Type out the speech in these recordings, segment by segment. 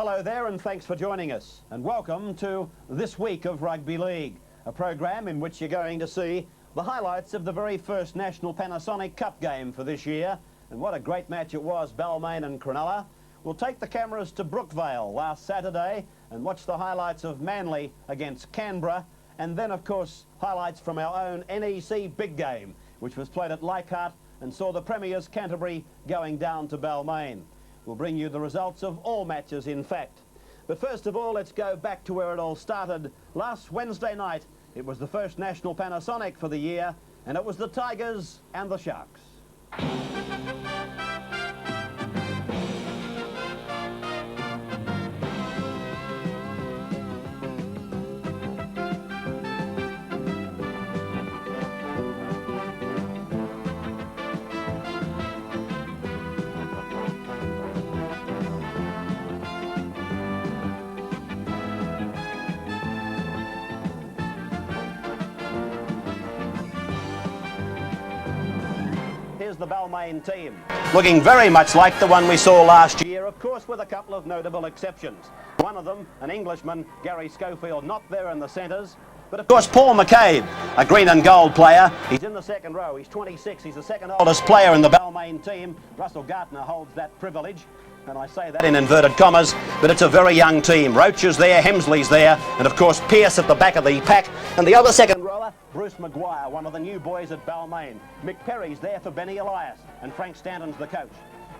Hello there and thanks for joining us, and welcome to this week of Rugby League, a program in which you're going to see the highlights of the very first National Panasonic Cup game for this year. And what a great match it was, Balmain and Cronulla. We'll take the cameras to Brookvale last Saturday and watch the highlights of Manly against Canberra, and then of course highlights from our own NEC big game, which was played at Leichhardt and saw the Premiers Canterbury going down to Balmain. We'll bring you the results of all matches, in fact. But first of all, let's go back to where it all started. Last Wednesday night, it was the first National Panasonic for the year, and it was the Tigers and the Sharks. Here's the Balmain team, looking very much like the one we saw last year, of course with a couple of notable exceptions. One of them, an Englishman, Gary Schofield, not there in the centres, but of course Paul McCabe, a green and gold player. He's in the second row, he's 26, he's the second oldest player in the Balmain team. Russell Gartner holds that privilege, and I say that in inverted commas, but it's a very young team. Roach is there, Hemsley's there, and of course Pearce at the back of the pack. And the other second rower, Bruce Maguire, one of the new boys at Balmain. Mick Perry's there for Benny Elias, and Frank Stanton's the coach.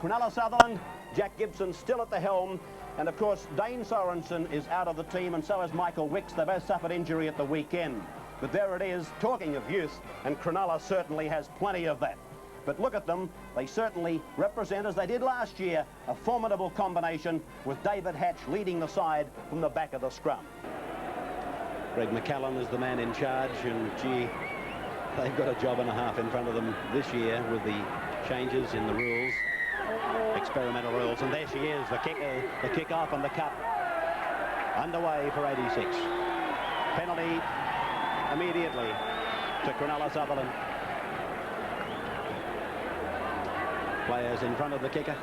Cronulla Sutherland, Jack Gibson still at the helm, and of course Dane Sorensen is out of the team, and so is Michael Wicks. They both suffered injury at the weekend. But there it is, talking of youth, and Cronulla certainly has plenty of that. But look at them, they certainly represent, as they did last year, a formidable combination with David Hatch leading the side from the back of the scrum. Greg McCallum is the man in charge, and gee, they've got a job and a half in front of them this year with the changes in the rules, experimental rules. And there she is, the kicker, the kick-off and the cut underway for 86. Penalty immediately to Cronulla Sutherland. Players in front of the kicker.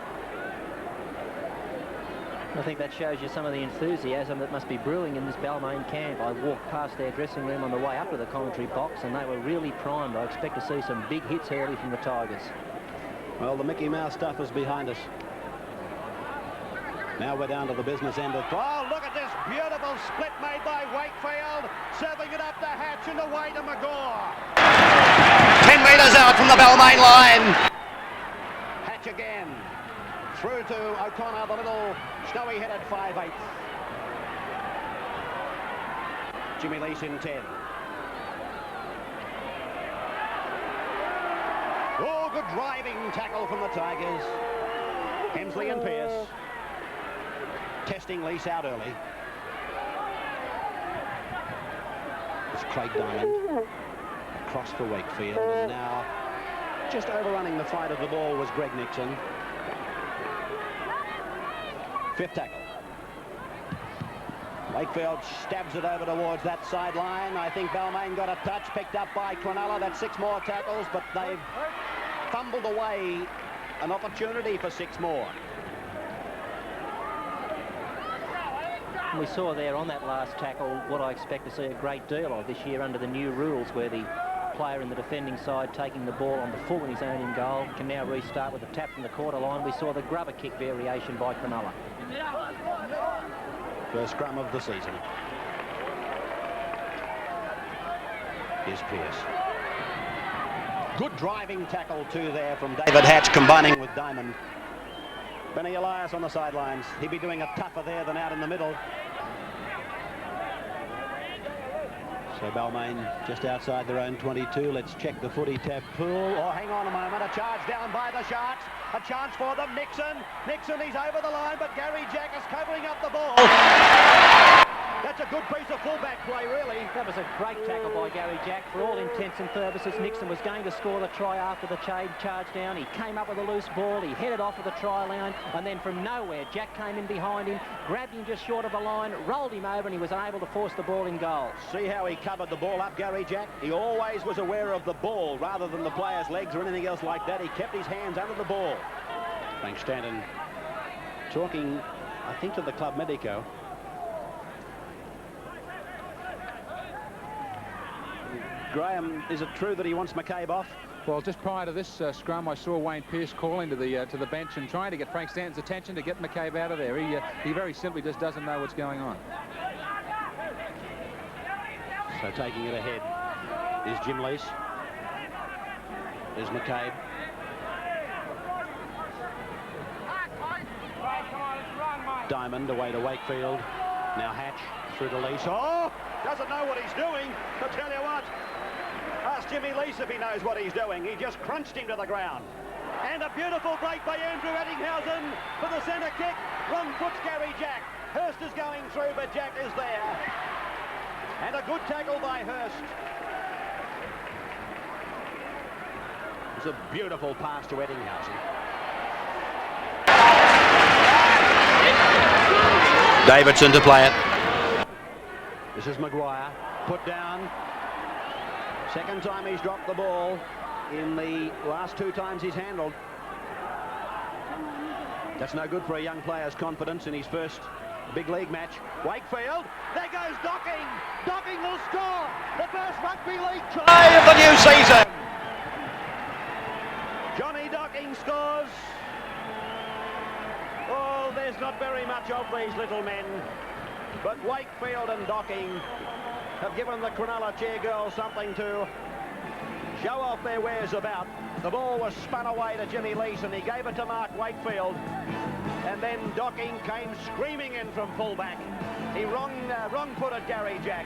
I think that shows you some of the enthusiasm that must be brewing in this Balmain camp. I walked past their dressing room on the way up to the commentary box, and they were really primed. I expect to see some big hits early from the Tigers. Well, the Mickey Mouse stuff is behind us. Now we're down to the business end of... Oh, look at this beautiful split made by Wakefield, serving it up to Hatch and away to McGaw. 10 metres out from the Balmain line. Hatch again, through to O'Connor, the little snowy-headed 5/8. Jimmy Lease in 10. Oh, good driving tackle from the Tigers. Hemsley and Pearce. Testing Lease out early. It's Craig Diamond. Across for Wakefield, and now just overrunning the fight of the ball was Greg Nixon. Fifth tackle. Wakefield stabs it over towards that sideline. I think Balmain got a touch, picked up by Cronulla. That's 6 more tackles, but they've fumbled away an opportunity for 6 more. We saw there on that last tackle what I expect to see a great deal of this year under the new rules, where the player in the defending side taking the ball on the full in his own in goal can now restart with a tap from the quarter line. We saw the grubber kick variation by Cronulla. First scrum of the season. Here's Pearce. Good driving tackle too there from David Hatch, combining with Diamond. Benny Elias on the sidelines. He'd be doing it tougher there than out in the middle. So Balmain just outside their own 22. Let's check the footy tab pool. Oh, hang on a moment. A charge down by the Sharks. A chance for them. Nixon. Nixon, he's over the line, but Gary Jack is covering up the ball. That's a good piece of fullback play, really. That was a great tackle by Gary Jack. For all intents and purposes, Nixon was going to score the try after the charge down. He came up with a loose ball. He headed off of the try line, and then from nowhere, Jack came in behind him, grabbed him just short of the line, rolled him over, and he was able to force the ball in goal. See how he covered the ball up, Gary Jack? He always was aware of the ball rather than the player's legs or anything else like that. He kept his hands under the ball. Frank Stanton talking I think to the Club Medico. Graham, is it true that he wants McCabe off? Well, just prior to this scrum, I saw Wayne Pearce calling to the bench and trying to get Frank Stanton's attention to get McCabe out of there. He very simply just doesn't know what's going on. So taking it ahead is Jim Lease. There's McCabe. Diamond away to Wakefield. Now Hatch through to Lease. Oh, doesn't know what he's doing. I'll tell you what. Ask Jimmy Lease if he knows what he's doing. He just crunched him to the ground. And a beautiful break by Andrew Ettinghausen for the centre kick. Wrong foot's Gary Jack. Hurst is going through, but Jack is there. And a good tackle by Hurst. It's a beautiful pass to Ettinghausen. Davidson to play it. This is Maguire. Put down. Second time he's dropped the ball in the last 2 times he's handled. That's no good for a young player's confidence in his first big league match. Wakefield, there goes Docking. Docking will score the first Rugby League try of the new season. Johnny Docking scores. Oh, there's not very much of these little men, but Wakefield and Docking have given the Cronulla cheer girls something to show off their wares about. The ball was spun away to Jimmy Lease and he gave it to Mark Wakefield. And then Docking came screaming in from fullback. He wrong-footed Gary Jack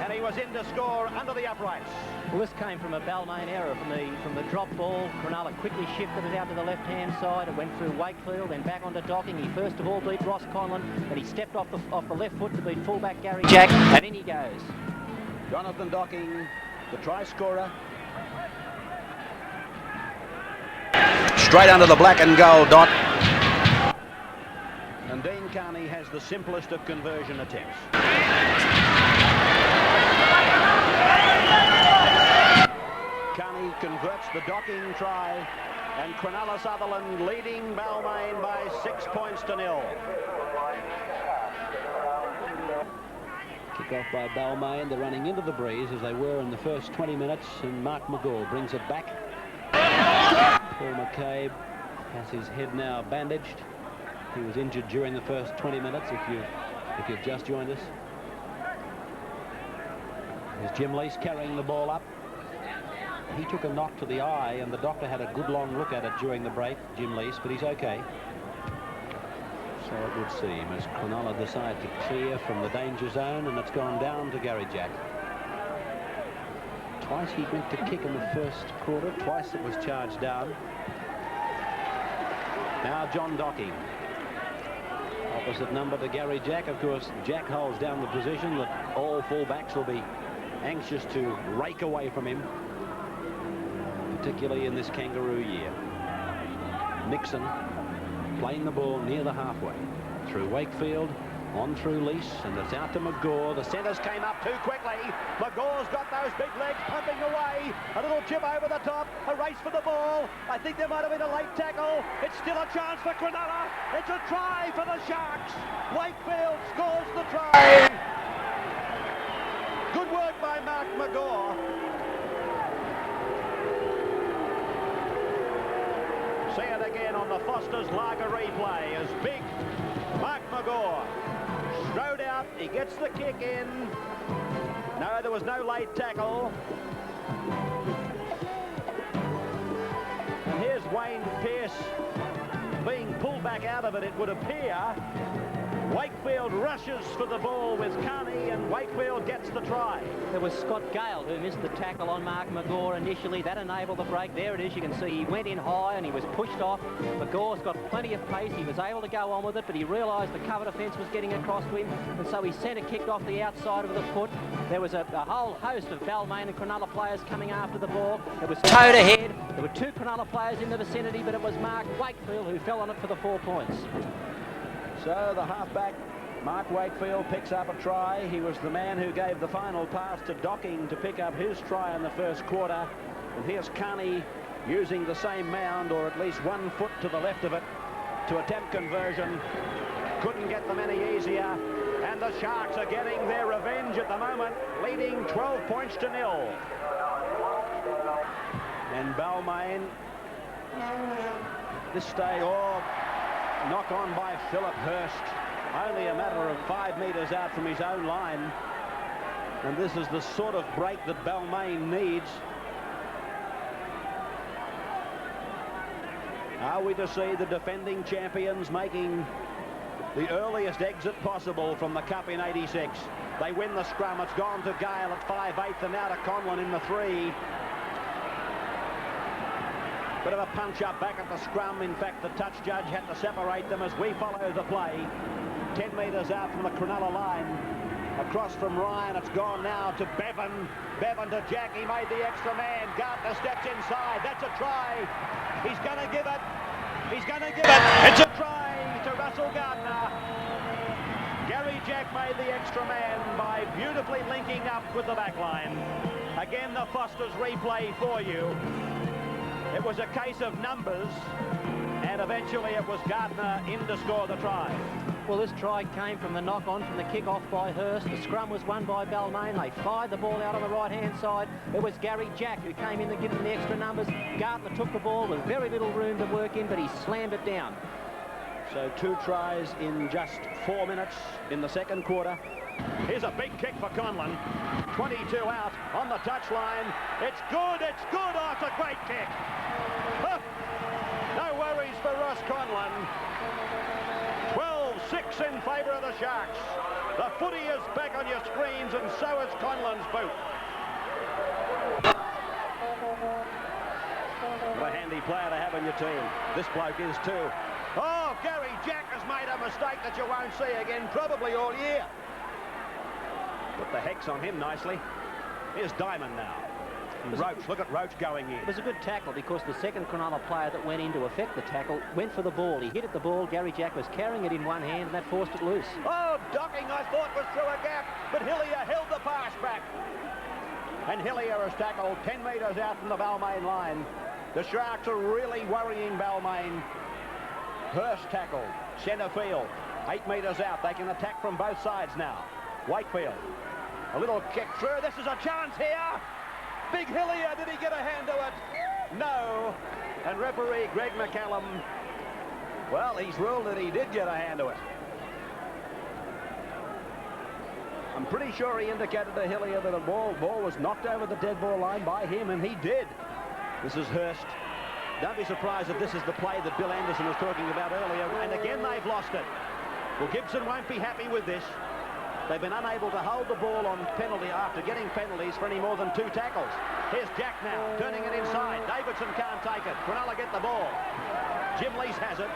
and he was in to score under the uprights. Well, this came from a Balmain error from the drop ball. Cronulla quickly shifted it out to the left-hand side. It went through Wakefield, then back onto Docking. He first of all beat Ross Conlon, and he stepped off the left foot to beat fullback Gary Jack, and in he goes. Jonathan Docking, the try scorer. Straight under the black and gold dot. And Dean Carney has the simplest of conversion attempts. Carney converts the Docking try, and Cronulla Sutherland leading Balmain by 6 points to 0. Kick off by Balmain. They're running into the breeze as they were in the first 20 minutes, and Mark McGaw brings it back. Paul McCabe has his head now bandaged. He was injured during the first 20 minutes, if you've just joined us. There's Jim Lease carrying the ball up. He took a knock to the eye, and the doctor had a good long look at it during the break, Jim Lease, but he's okay. So it would seem as Cronulla decide to clear from the danger zone, and it's gone down to Gary Jack. Twice he went to kick in the first quarter, twice it was charged down. Now John Docking. Opposite number to Gary Jack. Of course, Jack holds down the position that all fullbacks will be anxious to rake away from him, particularly in this kangaroo year. Nixon playing the ball near the halfway. Through Wakefield, on through Lease, and it's out to McGaw. The centres came up too quickly. McGaw's got those big legs pumping away. A little chip over the top, a race for the ball. I think there might have been a late tackle. It's still a chance for Cronulla. It's a try for the Sharks. Wakefield scores the try. Good work by Mark McGaw. See it again on the Foster's Lager replay as big Mark McGaw strode out. He gets the kick in. No, there was no late tackle. And here's Wayne Pearce being pulled back out of it, it would appear. Wakefield rushes for the ball with Carney, and Wakefield gets the try. It was Scott Gale who missed the tackle on Mark McGaw initially. That enabled the break. There it is. You can see he went in high and he was pushed off. McGaw's got plenty of pace. He was able to go on with it, but he realised the cover defence was getting across to him, and so he centre kicked off the outside of the foot. There was a whole host of Balmain and Cronulla players coming after the ball. It was towed ahead. There were 2 Cronulla players in the vicinity, but it was Mark Wakefield who fell on it for the 4 points. So the halfback, Mark Wakefield, picks up a try. He was the man who gave the final pass to Docking to pick up his try in the first quarter. And here's Carney using the same mound, or at least 1 foot to the left of it, to attempt conversion. couldn't get them any easier. And the Sharks are getting their revenge at the moment, leading 12 points to 0. And Balmain, this stage, knock on by Philip Hurst. Only a matter of 5 metres out from his own line. And this is the sort of break that Balmain needs. Are we to see the defending champions making the earliest exit possible from the Cup in '86? They win the scrum. It's gone to Gale at 5/8 and now to Conlon in the 3. Bit of a punch-up back at the scrum. In fact, the touch judge had to separate them as we follow the play. 10 metres out from the Cronulla line. Across from Ryan, it's gone now to Bevan. Bevan to Jack, he made the extra man. Gardner steps inside, that's a try. He's going to give it. He's going to give it. It's a try to Russell Gardner. Gary Jack made the extra man by beautifully linking up with the back line. Again, the Foster's replay for you. It was a case of numbers, and eventually it was Gardner in to score the try. Well, this try came from the knock-on from the kick-off by Hurst. The scrum was won by Balmain. They fired the ball out on the right-hand side. It was Gary Jack who came in to give them the extra numbers. Gardner took the ball with very little room to work in, but he slammed it down. So 2 tries in just 4 minutes in the second quarter. Here's a big kick for Conlon. 22 out on the touchline. It's good, it's good. Oh, it's a great kick. Huh. No worries for Ross Conlon. 12-6 in favour of the Sharks. The footy is back on your screens, and so is Conlon's boot. What a handy player to have on your team. This bloke is too. Oh, Gary Jack has made a mistake that you won't see again, probably all year. Put the hex on him nicely. Here's Diamond now. Roach, look at Roach going in. It was a good tackle because the second Cronulla player that went in to effect the tackle went for the ball. He hit at the ball. Gary Jack was carrying it in one hand and that forced it loose. Oh, Docking, I thought, was through a gap, but Hillier held the pass back. And Hillier has tackled 10 metres out from the Balmain line. The Sharks are really worrying Balmain. Hurst tackled, centre field, 8 metres out. They can attack from both sides now. Wakefield, a little kick through. This is a chance here. Big Hillier, did he get a hand to it? No. And referee Greg McCallum, well, he's ruled that he did get a hand to it. I'm pretty sure he indicated to Hillier that a ball was knocked over the dead ball line by him, and he did. This is Hurst. Don't be surprised if this is the play that Bill Anderson was talking about earlier, and again they've lost it. Well, Gibson won't be happy with this. They've been unable to hold the ball on penalty after getting penalties for any more than 2 tackles. Here's Jack now, turning it inside. Davidson can't take it. Cronulla get the ball. Jim Lees has it.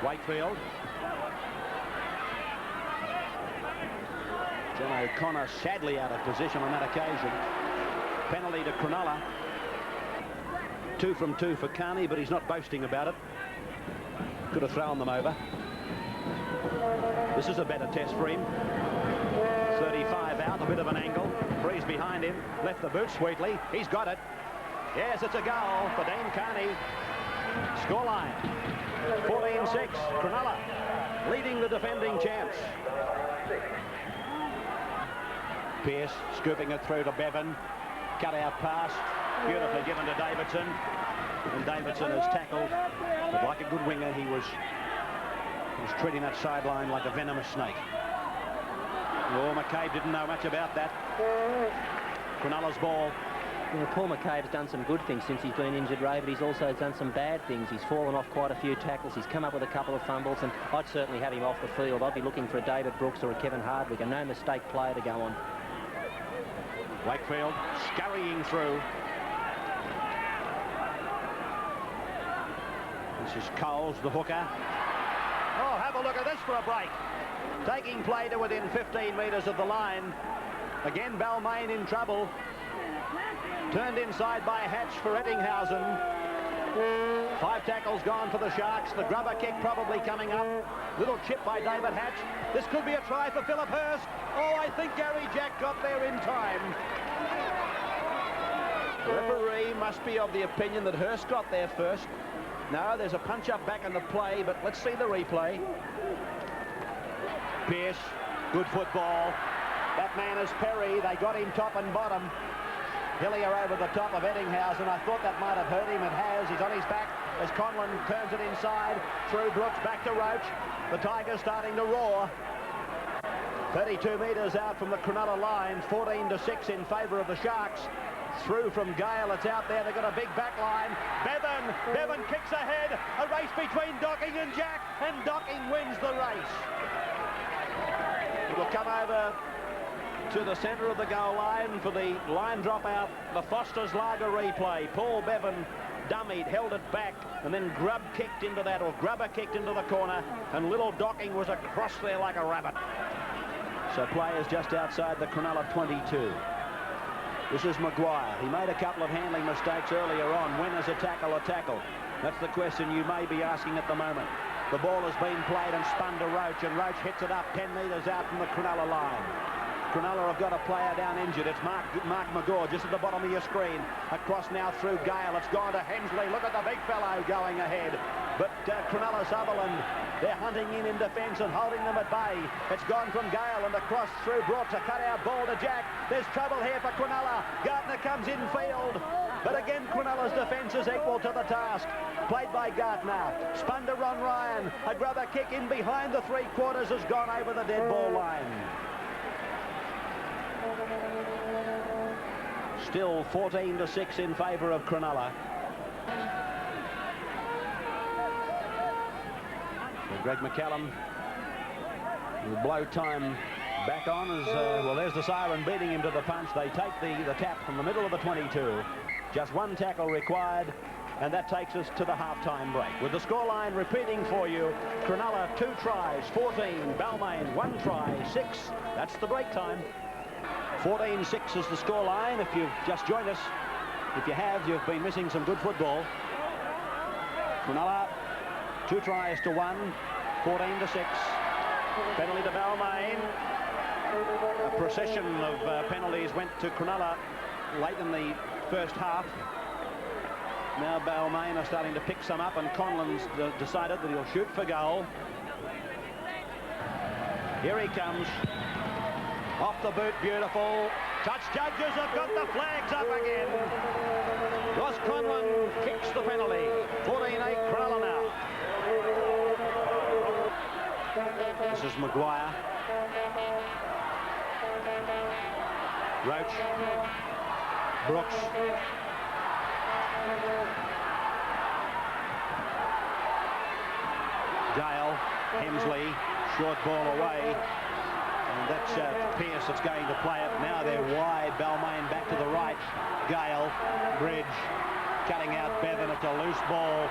Wakefield. John O'Connor sadly out of position on that occasion. Penalty to Cronulla. 2 from 2 for Carney, but he's not boasting about it. Could have thrown them over. This is a better test for him. 35 out, a bit of an angle. Breeze behind him, left the boot sweetly. He's got it. Yes, it's a goal for Dean Carney. Scoreline, 14-6. Cronulla leading the defending champs. Pearce scooping it through to Bevan. Cut out pass, beautifully given to Davidson. And Davidson has tackled, but like a good winger, he was treating that sideline like a venomous snake. Oh, McCabe didn't know much about that. Cronulla's ball. Well, Paul McCabe's done some good things since he's been injured, Ray, but he's also done some bad things. He's fallen off quite a few tackles. He's come up with a couple of fumbles, and I'd certainly have him off the field. I'd be looking for a David Brooks or a Kevin Hardwick, a no-mistake player to go on. Wakefield scurrying through. This is Coles, the hooker. Oh, have a look at this for a break. Taking play to within 15 metres of the line. Again, Balmain in trouble. Turned inside by Hatch for Ettinghausen. 5 tackles gone for the Sharks. The grubber kick probably coming up. Little chip by David Hatch. This could be a try for Philip Hurst. Oh, I think Gary Jack got there in time. The referee must be of the opinion that Hurst got there first. No, there's a punch-up back into play, but let's see the replay. Pearce, good football. That man is Perry. They got him top and bottom. Hillier over the top of Eddinghausen. I thought that might have hurt him. It has. He's on his back as Conlon turns it inside. Through Brooks, back to Roach. The Tigers starting to roar. 32 metres out from the Cronulla line. 14-6 in favour of the Sharks. Through from Gale. It's out there. They've got a big back line. Bevan kicks ahead. A race between Docking and Jack. And Docking wins the race. It will come over to the centre of the goal line for the line dropout. The Foster's Lager replay. Paul Bevan dummied, held it back, and then Grubber kicked into the corner, and little Docking was across there like a rabbit. So play is just outside the Cronulla 22. This is Maguire. He made a couple of handling mistakes earlier on. When is a tackle a tackle? That's the question you may be asking at the moment. The ball has been played and spun to Roach, and Roach hits it up 10 metres out from the Cronulla line. Cronulla have got a player down injured. It's Mark McGaw just at the bottom of your screen. Across now through Gale. It's gone to Hemsley. Look at the big fellow going ahead. But Cronulla Sutherland, they're hunting in defence and holding them at bay. It's gone from Gale and across through Brooks. A cut-out ball to Jack. There's trouble here for Cronulla. Gardner comes in field. But again, Cronulla's defence is equal to the task. Played by Gardner. Spun to Ron Ryan. A grubber kick in behind the three-quarters has gone over the dead ball line. Still 14-6 in favour of Cronulla. So Greg McCallum will blow time back on as, well, there's the siren beating him to the punch. They take the tap from the middle of the 22. Just one tackle required, and that takes us to the half-time break. With the scoreline repeating for you, Cronulla 2 tries, 14. Balmain 1 try, 6. That's the break time. 14-6 is the scoreline. If you've just joined us, if you have, you've been missing some good football. Cronulla 2 tries to 1, 14-6. Penalty to Balmain. A procession of penalties went to Cronulla late in the first half. Now Balmain are starting to pick some up, and Conlon's decided that he'll shoot for goal. Here he comes. Off the boot, beautiful. Touch judges have got the flags up again. Ross Conlon kicks the penalty. 14-8 Cronulla now. This is Maguire. Roach. Brooks. Gale. Hemsley. Short ball away. And that's Pearce that's going to play it. Now they're wide. Balmain back to the right. Gale. Bridge. Cutting out Bevan. It's a loose ball.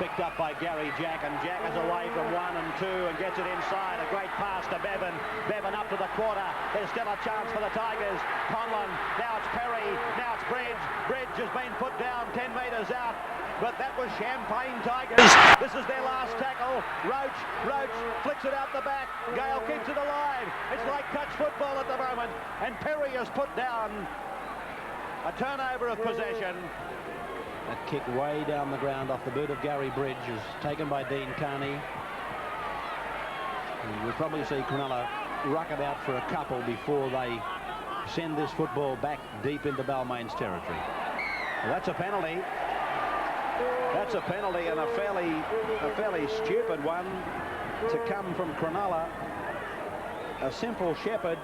Picked up by Gary Jack, and Jack is away from 1 and 2 and gets it inside. A great pass to Bevan. Bevan up to the quarter. There's still a chance for the Tigers. Conlon. Now it's Perry. Now it's Bridge. Bridge has been put down 10 metres out. But that was Champagne Tigers. This is their last tackle. Roach flicks it out the back. Gale keeps it alive. It's like touch football at the moment. And Perry has put down a turnover of possession. That kick way down the ground off the boot of Gary Bridge is taken by Dean Carney. And we'll probably see Cronulla ruck it out for a couple before they send this football back deep into Balmain's territory. Well, that's a penalty. That's a penalty, and a fairly stupid one to come from Cronulla. A simple shepherd.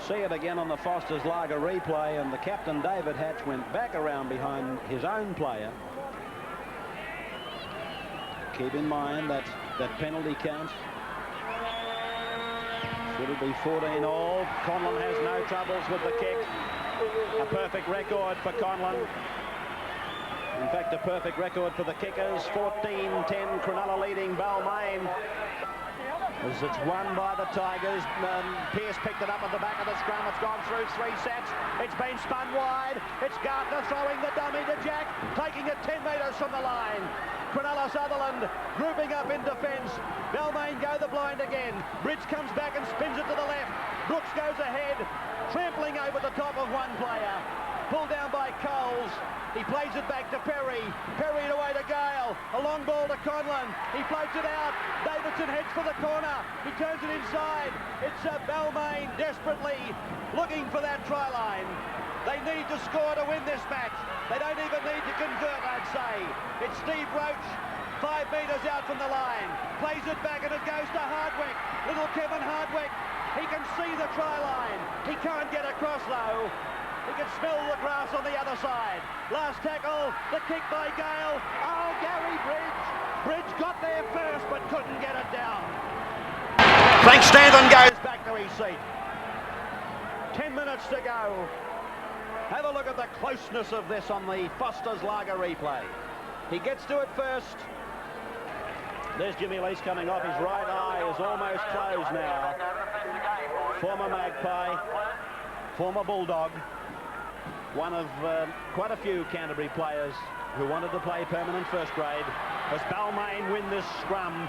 See it again on the Foster's Lager replay, and the captain David Hatch went back around behind his own player. Keep in mind that penalty counts. It'll be 14 all. Conlon has no troubles with the kick. A perfect record for Conlon. In fact, a perfect record for the kickers. 14-10, Cronulla leading Balmain. As it's won by the Tigers. Pearce picked it up at the back of the scrum. It's gone through 3 sets. It's been spun wide. It's Gardner throwing the dummy to Jack, taking it 10 metres from the line. Cronulla Sutherland grouping up in defence. Balmain go the blind again. Bridge comes back and spins it to the left. Brooks goes ahead, trampling over the top of one player. pulled down by Coles. He plays it back to Perry. Perry away to Gale. A long ball to Conlon. He floats it out. Davidson heads for the corner. He turns it inside. It's Balmain desperately looking for that try line. They need to score to win this match. They don't even need to convert, I'd say. It's Steve Roach, 5 metres out from the line. Plays it back and it goes to Hardwick. Little Kevin Hardwick. He can see the try line. He can't get across though. He can smell the grass on the other side. Last tackle, the kick by Gale. Oh, Gary Bridge. Bridge got there first but couldn't get it down. Frank Stanton goes back to his seat. 10 minutes to go. Have a look at the closeness of this on the Foster's Lager replay. He gets to it first. There's Jimmy Lease coming off. His right eye is almost closed now. Former Magpie, former Bulldog. One of quite a few Canterbury players who wanted to play permanent first grade. As Balmain win this scrum,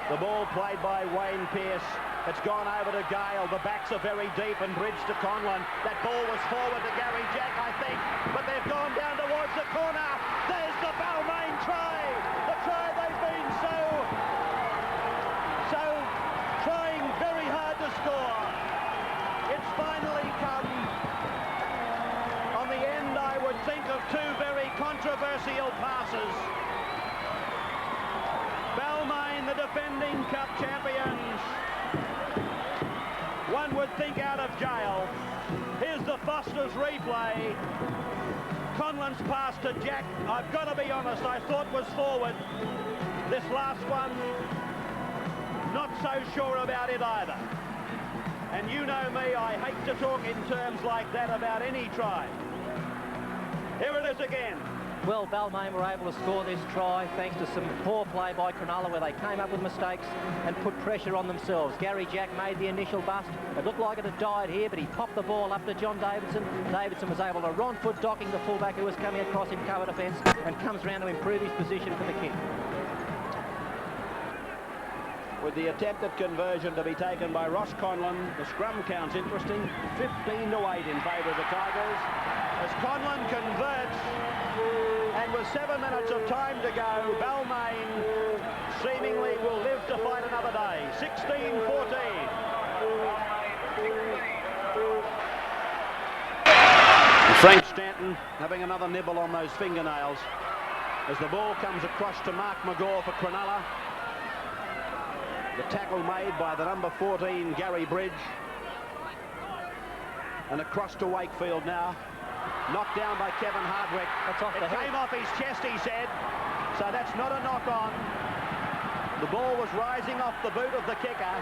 the ball played by Wayne Pearce. It's gone over to Gale. The backs are very deep and Bridge to Conlon. That ball was forward to Gary Jack, I think, but they've gone down towards the corner. There's the Balmain try. The try they've been so trying very hard to score. It's finally come. On the end, I would think of two very controversial passes. Balmain, the defending cup champions. One would think out of jail. Here's the Foster's replay. Conlon's pass to Jack, I've got to be honest, I thought was forward. This last one, not so sure about it either. And you know me, I hate to talk in terms like that about any try. Here it is again. Well, Balmain were able to score this try thanks to some poor play by Cronulla where they came up with mistakes and put pressure on themselves. Gary Jack made the initial bust. It looked like it had died here, but he popped the ball up to John Davidson. Davidson was able to run foot docking the fullback who was coming across in cover defence and comes round to improve his position for the kick. With the attempt at conversion to be taken by Ross Conlon, the scrum count's interesting. 15-8 in favour of the Tigers. As Conlon converts, and with 7 minutes of time to go, Balmain seemingly will live to fight another day. 16-14. Frank Stanton having another nibble on those fingernails as the ball comes across to Mark McGaw for Cronulla. The tackle made by the number 14, Gary Bridge. And across to Wakefield now. Knocked down by Kevin Hardwick. That's off the head. Came off his chest, he said. So that's not a knock-on. The ball was rising off the boot of the kicker.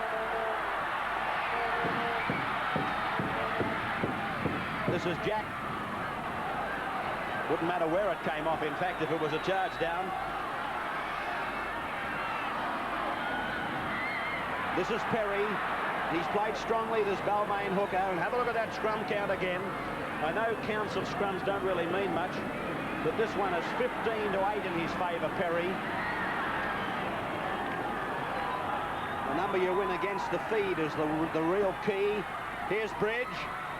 This is Jack. Wouldn't matter where it came off, in fact, if it was a charge down. This is Perry. He's played strongly, this Balmain hooker. And have a look at that scrum count again. I know counts of scrums don't really mean much, but this one is 15-8 in his favour, Perry. The number you win against the feed is the real key. Here's Bridge.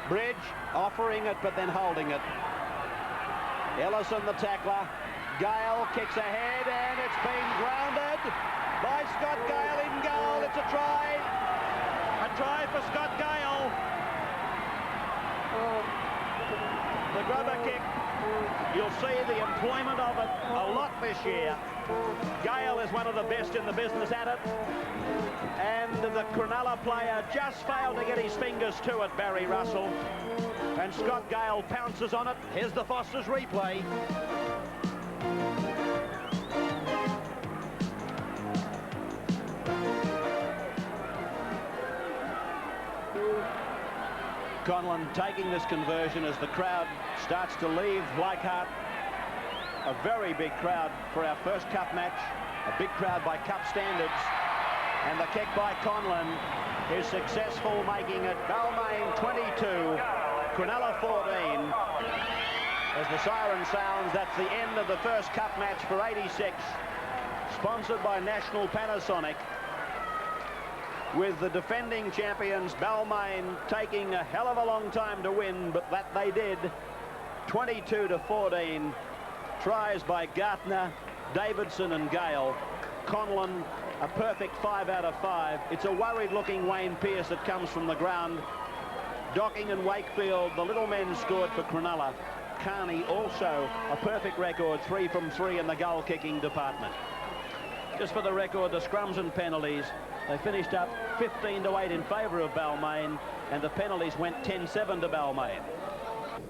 Bridge offering it, but then holding it. Ellison, the tackler. Gale kicks ahead, and it's been grounded by Scott Gale in goal. It's a try. A try for Scott Gale. The grubber kick, you'll see the employment of it a lot this year. Gale is one of the best in the business at it. And the Cronulla player just failed to get his fingers to it, Barry Russell. And Scott Gale pounces on it. Here's the Foster's replay. Conlon taking this conversion as the crowd starts to leave Leichhardt. A very big crowd for our first cup match. A big crowd by cup standards. And the kick by Conlon is successful, making it Balmain 22, Cronulla 14. As the siren sounds, that's the end of the first cup match for 86. Sponsored by National Panasonic. With the defending champions Balmain taking a hell of a long time to win, but that they did. 22-14. Tries by Gartner, Davidson and Gale. Conlon, a perfect 5 out of 5. It's a worried-looking Wayne Pearce that comes from the ground. Docking and Wakefield, the little men scored for Cronulla. Carney also a perfect record, 3 from 3 in the goal-kicking department. Just for the record, the scrums and penalties, they finished up 15-8 in favour of Balmain, and the penalties went 10-7 to Balmain.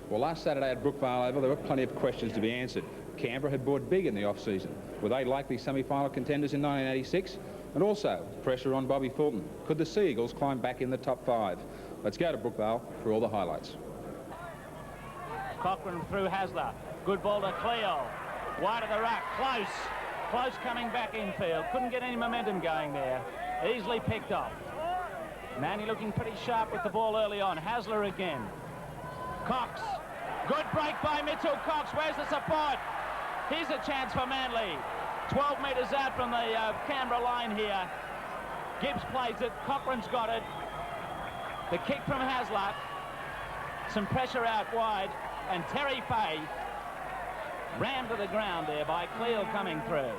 Well, last Saturday at Brookvale Oval, there were plenty of questions to be answered. Canberra had bought big in the off-season. Were they likely semi-final contenders in 1986? And also, pressure on Bobby Fulton. Could the Sea Eagles climb back in the top 5? Let's go to Brookvale for all the highlights. Cochrane through Hasler. Good ball to Cleo. Wide of the ruck. Close. Close coming back infield. Couldn't get any momentum going there. Easily picked off. Manny looking pretty sharp with the ball early on. Hasler again. Cox. Good break by Mitchell Cox. Where's the support? Here's a chance for Manly. 12 metres out from the Canberra line here. Gibbs plays it. Cochrane's got it. The kick from Hasler. Some pressure out wide. And Terry Fay rammed to the ground there by Cleo coming through.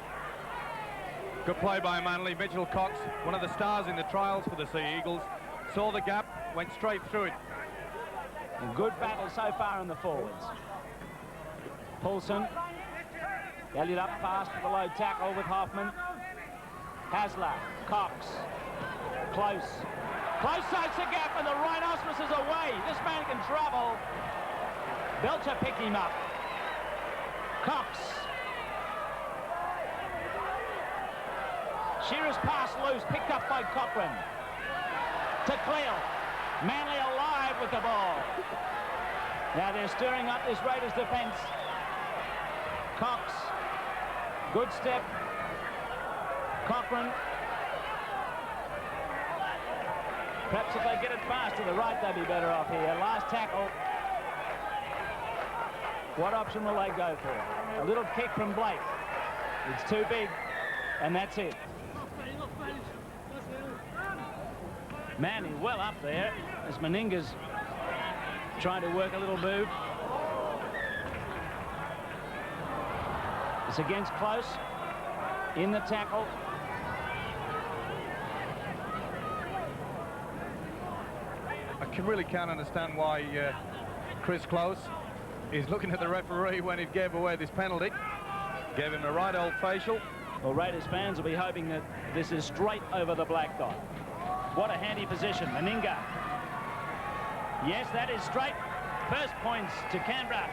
Good play by Manly. Mitchell Cox, one of the stars in the trials for the Sea Eagles, saw the gap, went straight through it. A good battle so far in the forwards. Paulson valued up fast for the low tackle with Hoffman. Hasler, Cox, close. Close sides the gap and the rhinoceros is away. This man can travel. Belcher picked him up. Cox. Shearer's pass loose, picked up by Cochrane. To Cleo. Manly alive with the ball. Now they're stirring up this Raiders defence. Cox. Good step. Cochrane. Perhaps if they get it fast to the right, they'd be better off here. Last tackle. What option will they go for? A little kick from Blake. It's too big, and that's it. Manny well up there as Meninga's trying to work a little move. It's against Close. In the tackle. I really can't understand why Chris Close is looking at the referee when he gave away this penalty. Gave him the right old facial. Well, Raiders fans will be hoping that this is straight over the black dot. What a handy position. Meninga. Yes, that is straight. First points to Canberra.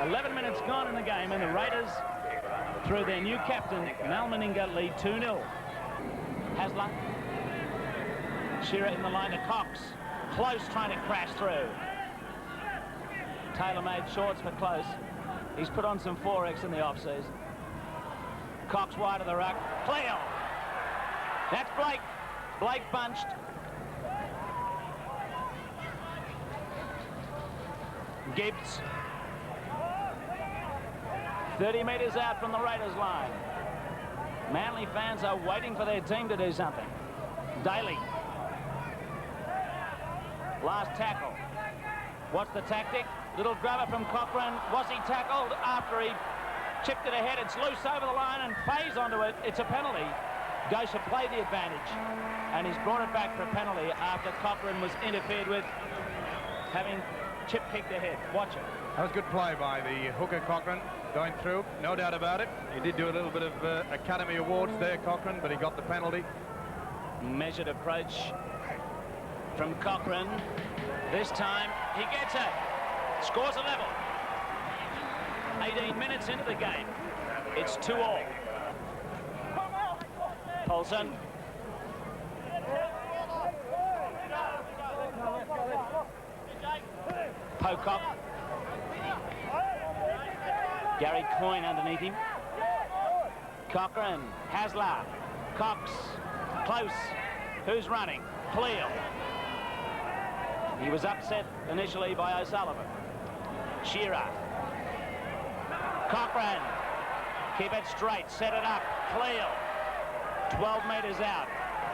11 minutes gone in the game, and the Raiders, through their new captain, Mal Meninga, lead 2-0. Hasler. Shearer in the line to Cox. Close trying to crash through. Tailor-made shorts for Close. He's put on some 4X in the off-season. Cox wide of the ruck. Cleo. That's Blake. Blake bunched. Gibbs. 30 metres out from the Raiders line. Manly fans are waiting for their team to do something. Daly. Last tackle. What's the tactic? Little grubber from Cochrane. Was he tackled after he chipped it ahead? It's loose over the line and Faye's onto it. It's a penalty. Gosha played the advantage and he's brought it back for a penalty after Cochrane was interfered with, having chip kicked ahead. Watch it. That was good play by the hooker Cochrane, going through, no doubt about it. He did do a little bit of Academy Awards there, Cochrane, but he got the penalty. Measured approach from Cochrane. This time he gets it. Scores a level. 18 minutes into the game. It's 2-all. Paulson. Pocock. Gary Coyne underneath him. Cochrane. Hasler. Cox. Close. Who's running? Cleo. He was upset initially by O'Sullivan. Shearer. Cochrane. Keep it straight. Set it up. Cleo. 12 metres out.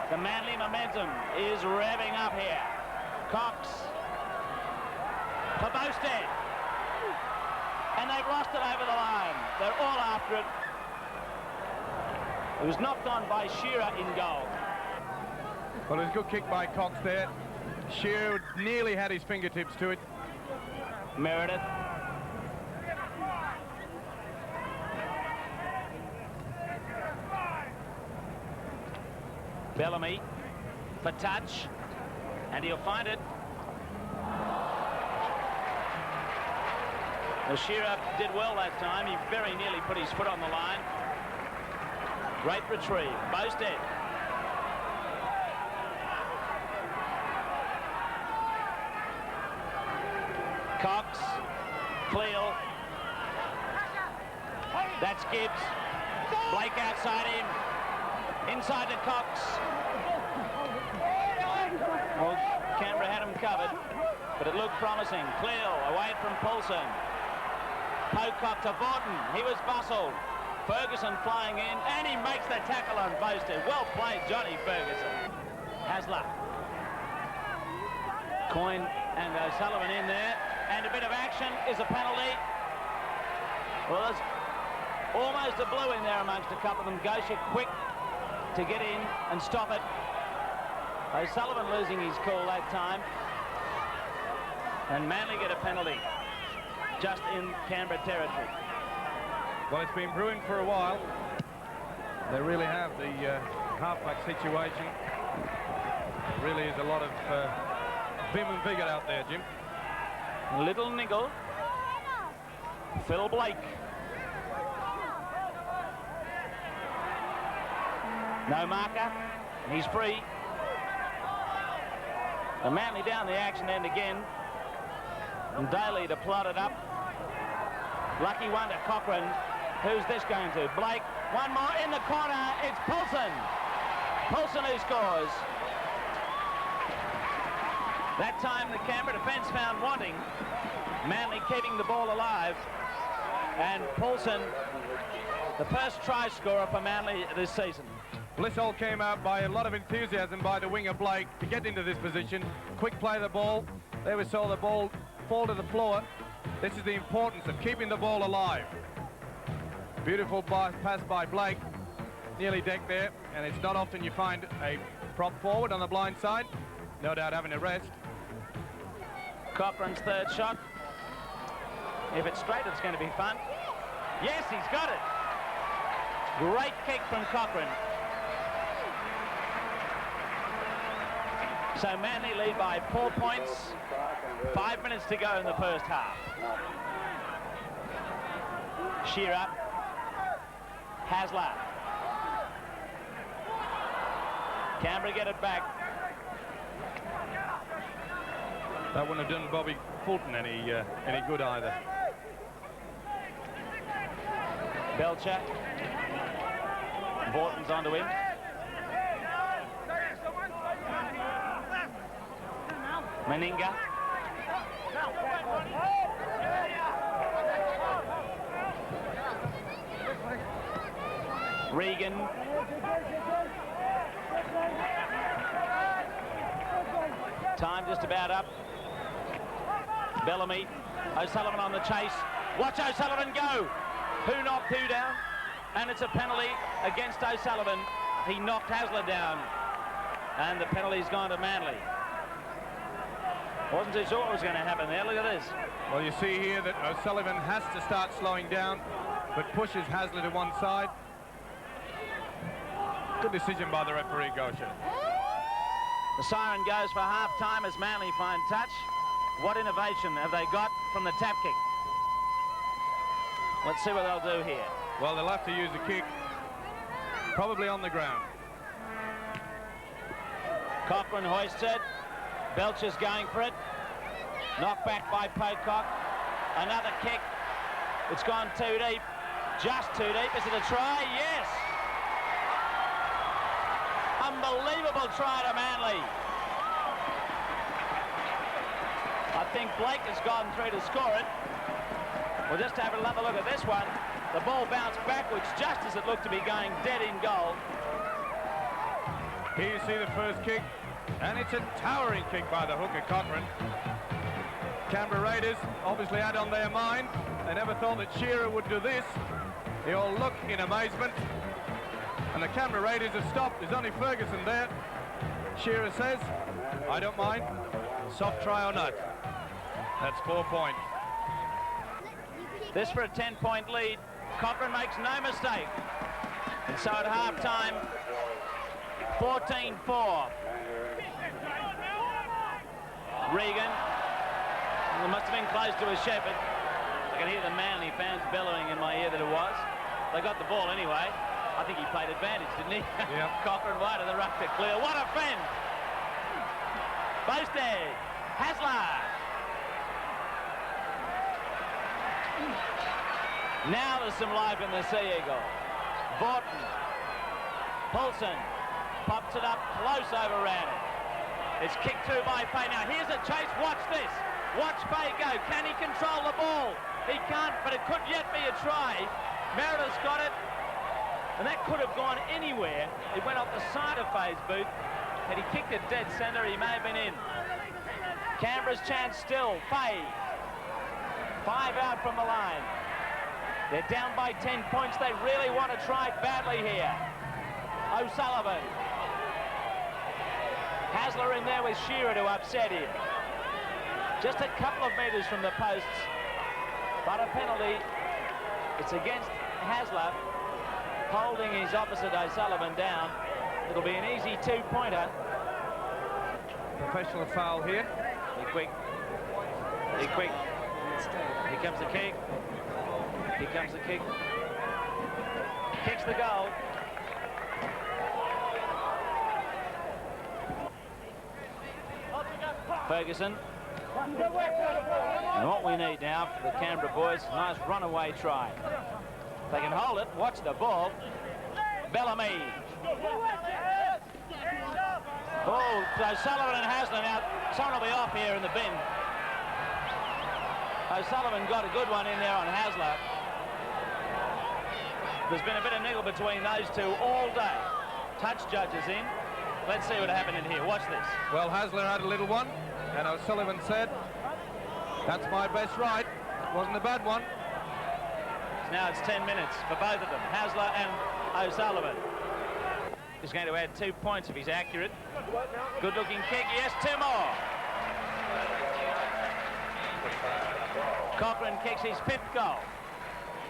The Manly momentum is revving up here. Cox. For Bostad. And they've lost it over the line. They're all after it. It was knocked on by Shearer in goal. Well, it was a good kick by Cox there. Shearer nearly had his fingertips to it. Meredith. Bellamy for touch, and he'll find it. Well, Shearer did well that time. He very nearly put his foot on the line. Great retrieve. Bowstead. Cox. Cleal. That's Gibbs. Blake outside him. Inside to Cox. Well, Canberra had him covered, but it looked promising. Cleal away from Poulsen. Pocock to Vaughton. He was bustled. Ferguson flying in, and he makes the tackle on Bowstead. Well played, Johnny Ferguson. Hasler. Coyne and O'Sullivan in there, and a bit of action is a penalty. Well, there's almost a blue in there amongst a couple of them. Gosha quick to get in and stop it. O'Sullivan losing his cool that time. And Manly get a penalty just in Canberra territory. Well, it's been brewing for a while. They really have the halfback situation. There really is a lot of vim and vigour out there, Jim. Little niggle. Phil Blake. No marker. He's free. And Manly down the action end again. And Daly to plot it up. Lucky one to Cochrane. Who's this going to? Blake. One more in the corner. It's Poulsen. Poulsen who scores. That time the Canberra defence found wanting. Manly keeping the ball alive. And Poulsen, the first try scorer for Manly this season. Blissall came out by a lot of enthusiasm by the winger Blake to get into this position. Quick play the ball. There we saw the ball fall to the floor. This is the importance of keeping the ball alive. Beautiful pass by Blake. Nearly decked there, and it's not often you find a prop forward on the blind side. No doubt having a rest. Cochrane's third shot. If it's straight, it's going to be fun. Yes, he's got it. Great kick from Cochrane. So Manly lead by 4 points. 5 minutes to go in the first half. Shearer. Hasler. Canberra get it back. That wouldn't have done Bobby Fulton any good either. Belcher. Vaughton's onto him. Meninga. Regan. Time just about up. Bellamy. O'Sullivan on the chase. Watch O'Sullivan go. Who knocked who down? And it's a penalty against O'Sullivan. He knocked Hasler down. And the penalty's gone to Manly. Wasn't too sure what was going to happen there. Look at this. Well, you see here that O'Sullivan has to start slowing down, but pushes Hasler to one side. Good decision by the referee, Gosha. The siren goes for half-time as Manly find touch. What innovation have they got from the tap kick? Let's see what they'll do here. Well, they'll have to use a kick, probably on the ground. Cochrane hoists it. Belcher's going for it. Knocked back by Pocock. Another kick. It's gone too deep. Just too deep. Is it a try? Yes. Unbelievable try to Manly. I think Blake has gone through to score it. We'll just have another look at this one. The ball bounced backwards just as it looked to be going dead in goal. Here you see the first kick, and it's a towering kick by the hooker Cochrane. Canberra Raiders obviously had on their mind. They never thought that Shearer would do this. They all look in amazement. And the Canberra Raiders have stopped. There's only Ferguson there. Shearer says, I don't mind. Soft try or not. That's 4 points. This for a 10-point lead. Cochrane makes no mistake. And so at half-time, 14-4. Regan. It must have been close to a shepherd. I can hear the Manly fans bellowing in my ear that it was. They got the ball anyway. I think he played advantage, didn't he? Yep. Cochrane wide of the ruck to clear. What a fend! Boasted. Hasler. Now there's some life in the Sea Eagle. Vaughton. Poulsen. Pops it up close over Rannon. It's kicked through by Fay. Now here's a chase. Watch this. Watch Fay go. Can he control the ball? He can't, but it could yet be a try. Meredith's got it. And that could have gone anywhere. It went off the side of Fay's boot. Had he kicked it dead centre, he may have been in. Canberra's chance still. Fay. 5 out from the line. They're down by 10 points. They really want to try badly here. O'Sullivan. Hasler in there with Shearer to upset him. Just a couple of metres from the posts. But a penalty. It's against Hasler, holding his opposite O'Sullivan down. It'll be an easy 2-pointer. Professional foul here. Be quick. Be quick. Here comes the kick. Here comes the kick. Kicks the goal. Ferguson. And what we need now for the Canberra boys, nice runaway try. If they can hold it, watch the ball. Balmain. Oh, O'Sullivan and Hasler now. Someone will be off here in the bin. O'Sullivan got a good one in there on Hasler. There's been a bit of niggle between those two all day. Touch judges in. Let's see what happened in here. Watch this. Well, Hasler had a little one, and O'Sullivan said, that's my best right. Wasn't a bad one. Now it's 10 minutes for both of them, Hasler and O'Sullivan. He's going to add 2 points if he's accurate. Good-looking kick, yes, 2 more. Cochrane kicks his 5th goal.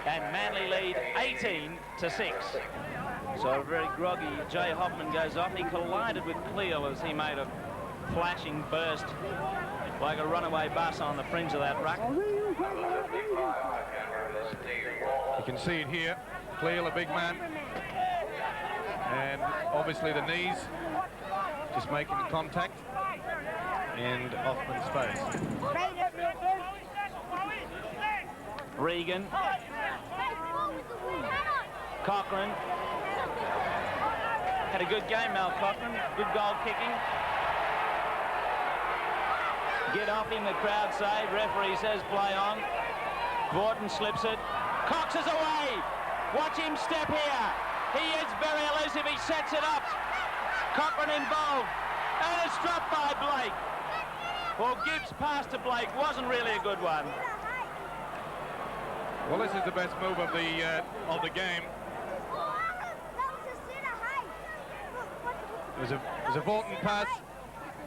And Manly lead 18-6. So a very groggy Jay Hoffman goes off. He collided with Cleal as he made a flashing burst like a runaway bus on the fringe of that ruck. You can see it here. Cleal, a big man. And obviously the knees just making contact. And Hoffman's face. Regan. Cochrane. Had a good game, Mal Cochrane. Good goal kicking. Get off him, the crowd say. Referee says play on. Vaughton slips it. Cox is away. Watch him step here. He is very elusive. He sets it up. Cochrane involved. And it's dropped by Blake. Well, Gibbs' pass to Blake wasn't really a good one. Well, this is the best move of the game. There's a Vaughton pass,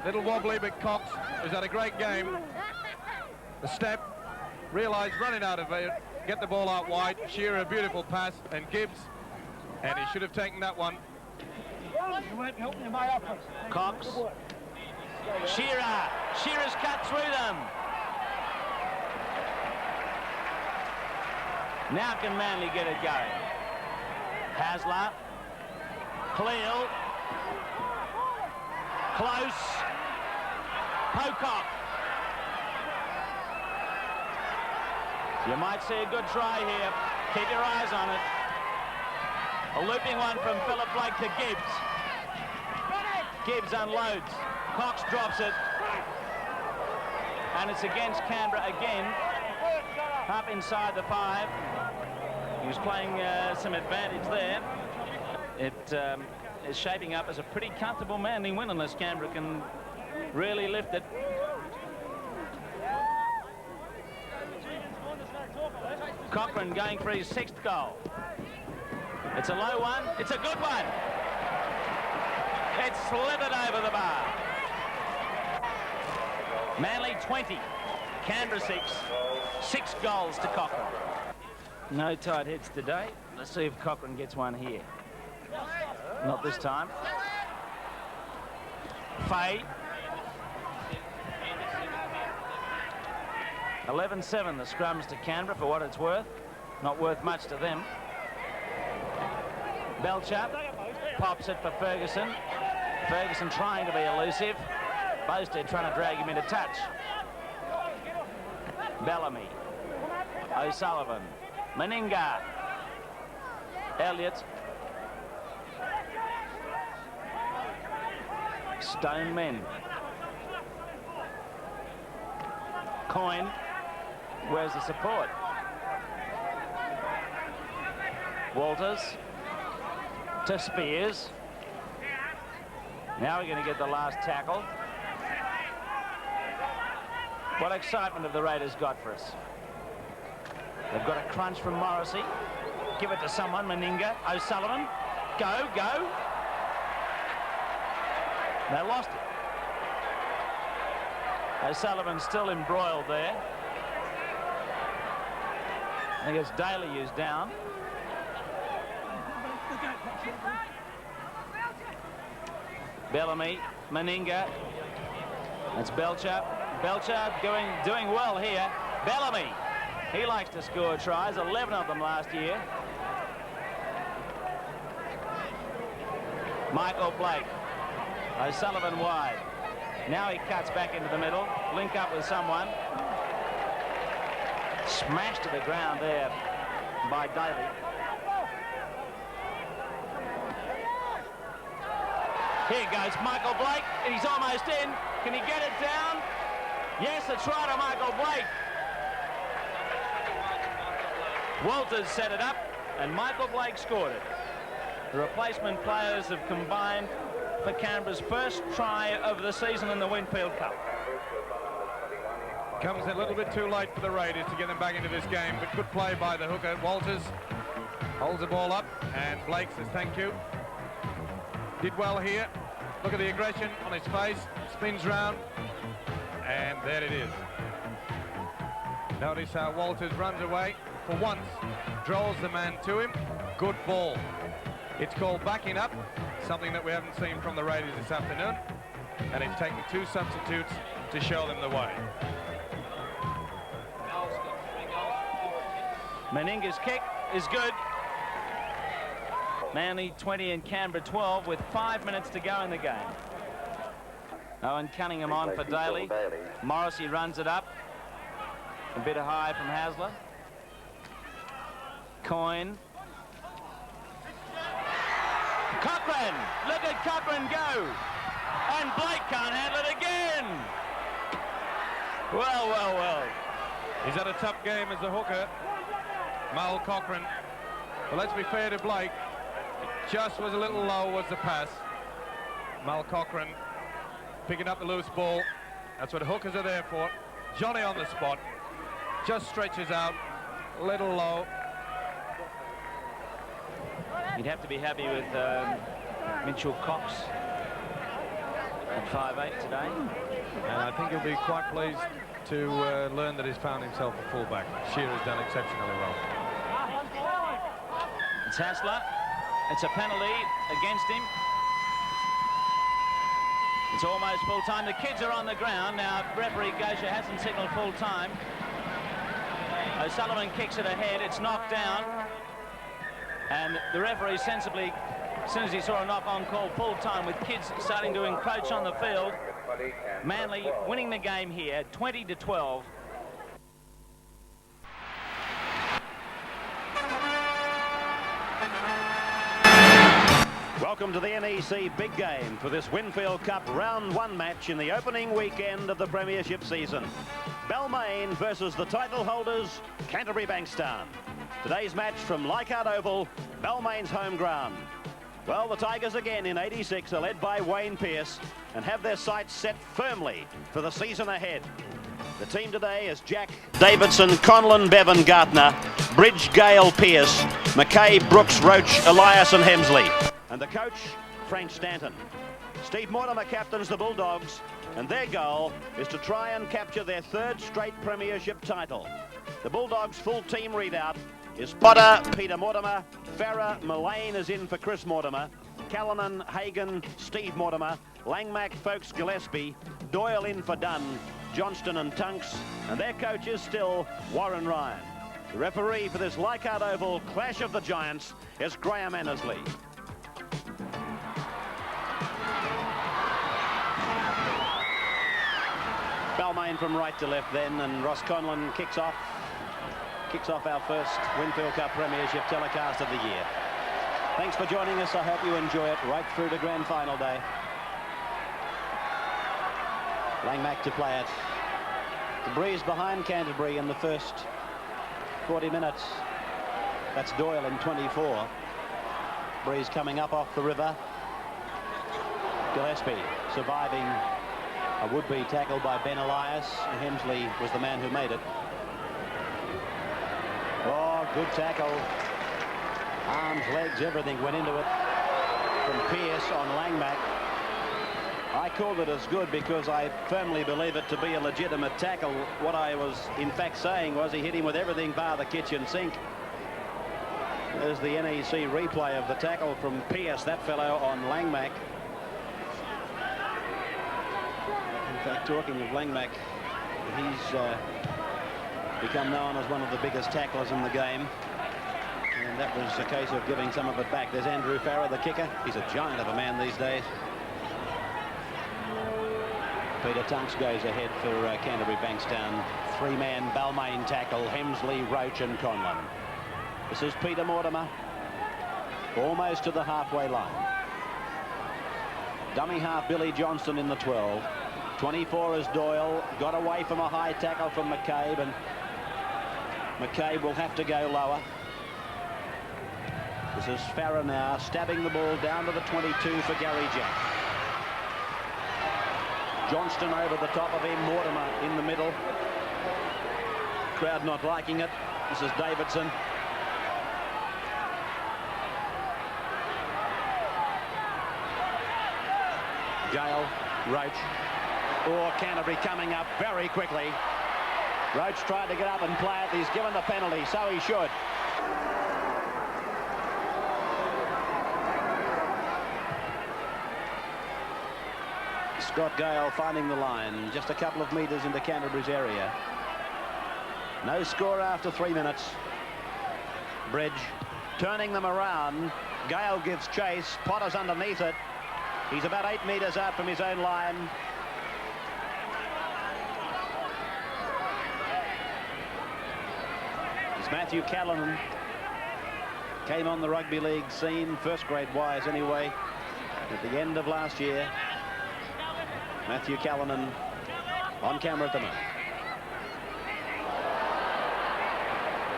little wobbly, but Cox has had a great game. The step, realised running out of it, get the ball out wide. Shearer, a beautiful pass, and Gibbs, and he should have taken that one. Cox, Shearer's cut through them. Now can Manly get it going? Hasler, Cleal, close, Pocock. You might see a good try here. Keep your eyes on it. A looping one from Philip Blake to Gibbs. Gibbs unloads. Cox drops it. And it's against Canberra again. Up inside the 5. He was playing some advantage there. It is shaping up as a pretty comfortable Manly win unless Canberra can really lift it. Cochrane going for his 6th goal. It's a low one. It's a good one. It's slithered over the bar. Manly 20. Canberra 6. 6 goals to Cochrane. No tight hits today. Let's see if Cochrane gets one here. Not this time. Fay. 11-7 the scrums to Canberra for what it's worth. Not worth much to them. Belcher pops it for Ferguson. Ferguson trying to be elusive. Bosted trying to drag him into touch. Bellamy. O'Sullivan. Meninga. Elliott. Stone men. Coyne. Where's the support? Walters to Spears. Now we're going to get the last tackle. What excitement have the Raiders got for us? They've got a crunch from Morrissey. Give it to someone, Meninga. O'Sullivan. Go, go. They lost it. O'Sullivan still embroiled there. I think it's Daly who's down. Bellamy, Meninga. That's Belcher. Belcher doing well here. Bellamy. He likes to score tries, 11 of them last year. Michael Blake. O'Sullivan wide. Now he cuts back into the middle. Link up with someone. Smashed to the ground there by Daly. Here goes Michael Blake. He's almost in. Can he get it down? Yes, a try to Michael Blake. Walters set it up, and Michael Blake scored it. The replacement players have combined for Canberra's first try of the season in the Winfield Cup. Comes a little bit too late for the Raiders to get them back into this game, but good play by the hooker. Walters holds the ball up, and Blake says thank you. Did well here. Look at the aggression on his face. Spins round, and there it is. Notice how Walters runs away. For once, draws the man to him. Good ball. It's called backing up, something that we haven't seen from the Raiders this afternoon, and it's taking 2 substitutes to show them the way. Meninga's kick is good. Manly 20 and Canberra 12 with 5 minutes to go in the game. Owen Cunningham on for Daly. Morrissey runs it up. A bit high from Hasler. Coyne. Cochrane! Look at Cochrane go! And Blake can't handle it again! Well, well, well. He's had a tough game as a hooker, Mal Cochrane. But let's be fair to Blake. It just was a little low was the pass. Mal Cochrane picking up the loose ball. That's what hookers are there for. Johnny on the spot. Just stretches out. A little low. You'd have to be happy with Mitchell Cox at 5'8" today. And I think he'll be quite pleased to learn that he's found himself a fullback. Shearer's done exceptionally well. It's Hasler. It's a penalty against him. It's almost full time. The kids are on the ground. Now, referee Gosha hasn't signalled full time. O'Sullivan kicks it ahead. It's knocked down. And the referee sensibly, as soon as he saw a knock-on, called full time with kids starting to encroach on the field. Manly winning the game here, 20-12. Welcome to the NEC big game for this Winfield Cup round 1 match in the opening weekend of the premiership season. Balmain versus the title holders, Canterbury Bankstown. Today's match from Leichhardt Oval, Balmain's home ground. Well, the Tigers again in 86 are led by Wayne Pearce and have their sights set firmly for the season ahead. The team today is Jack Davidson, Conlon, Bevan, Gartner, Bridge, Gale, Pearce, McKay, Brooks, Roach, Elias and Hemsley. And the coach, Frank Stanton. Steve Mortimer captains the Bulldogs, and their goal is to try and capture their third straight premiership title. The Bulldogs' full team readout is Potter, Peter Mortimer, Farah, Mullane is in for Chris Mortimer, Callanan, Hagan, Steve Mortimer, Langmack, Folkes, Gillespie, Doyle in for Dunn, Johnston and Tunks, and their coach is still Warren Ryan. The referee for this Leichhardt Oval clash of the giants is Graham Annesley. Balmain from right to left then, and Ross Conlon kicks off our first Winfield Cup Premiership telecast of the year. Thanks for joining us. I hope you enjoy it right through to grand final day. Langmack to play it. The breeze behind Canterbury in the first 40 minutes. That's Doyle in 24. Breeze coming up off the river. Gillespie surviving a would-be tackle by Ben Elias. Hemsley was the man who made it. Oh, good tackle. Arms, legs, everything went into it from Pearce on Langmack. I called it as good because I firmly believe it to be a legitimate tackle. What I was in fact saying was he hit him with everything bar the kitchen sink. There's the NEC replay of the tackle from Pearce, that fellow on Langmack. In fact, talking of Langmack, he's become known as one of the biggest tacklers in the game. And that was a case of giving some of it back. There's Andrew Farah, the kicker. He's a giant of a man these days. Peter Tunks goes ahead for Canterbury Bankstown. Three-man Balmain tackle, Hemsley, Roach and Conlon. This is Peter Mortimer, almost to the halfway line. Dummy half Billy Johnston in the 12. 24 is Doyle, got away from a high tackle from McCabe, and McCabe will have to go lower. This is Farah now, stabbing the ball down to the 22 for Gary Jack. Johnston over the top of him, Mortimer in the middle. Crowd not liking it. This is Davidson. Gale, Roach. Oh, Canterbury coming up very quickly. Roach tried to get up and play it. He's given the penalty, so he should. Scott Gale finding the line, just a couple of metres into Canterbury's area. No score after 3 minutes. Bridge turning them around. Gale gives chase. Potter's underneath it. He's about 8 metres out from his own line. It's Matthew Callanan. Came on the rugby league scene, first grade wise anyway, at the end of last year. Matthew Callanan on camera at the moment.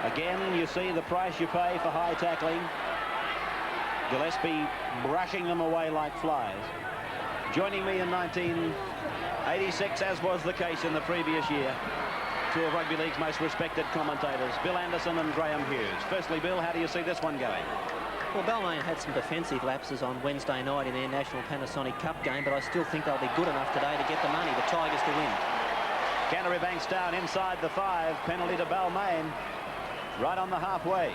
Again, you see the price you pay for high tackling. Gillespie brushing them away like flies. Joining me in 1986, as was the case in the previous year, two of Rugby League's most respected commentators, Bill Anderson and Graham Hughes. Firstly, Bill, how do you see this one going? Well, Balmain had some defensive lapses on Wednesday night in their National Panasonic Cup game, but I still think they'll be good enough today to get the money, the Tigers to win. Canterbury Bankstown inside the 5, penalty to Balmain, right on the halfway.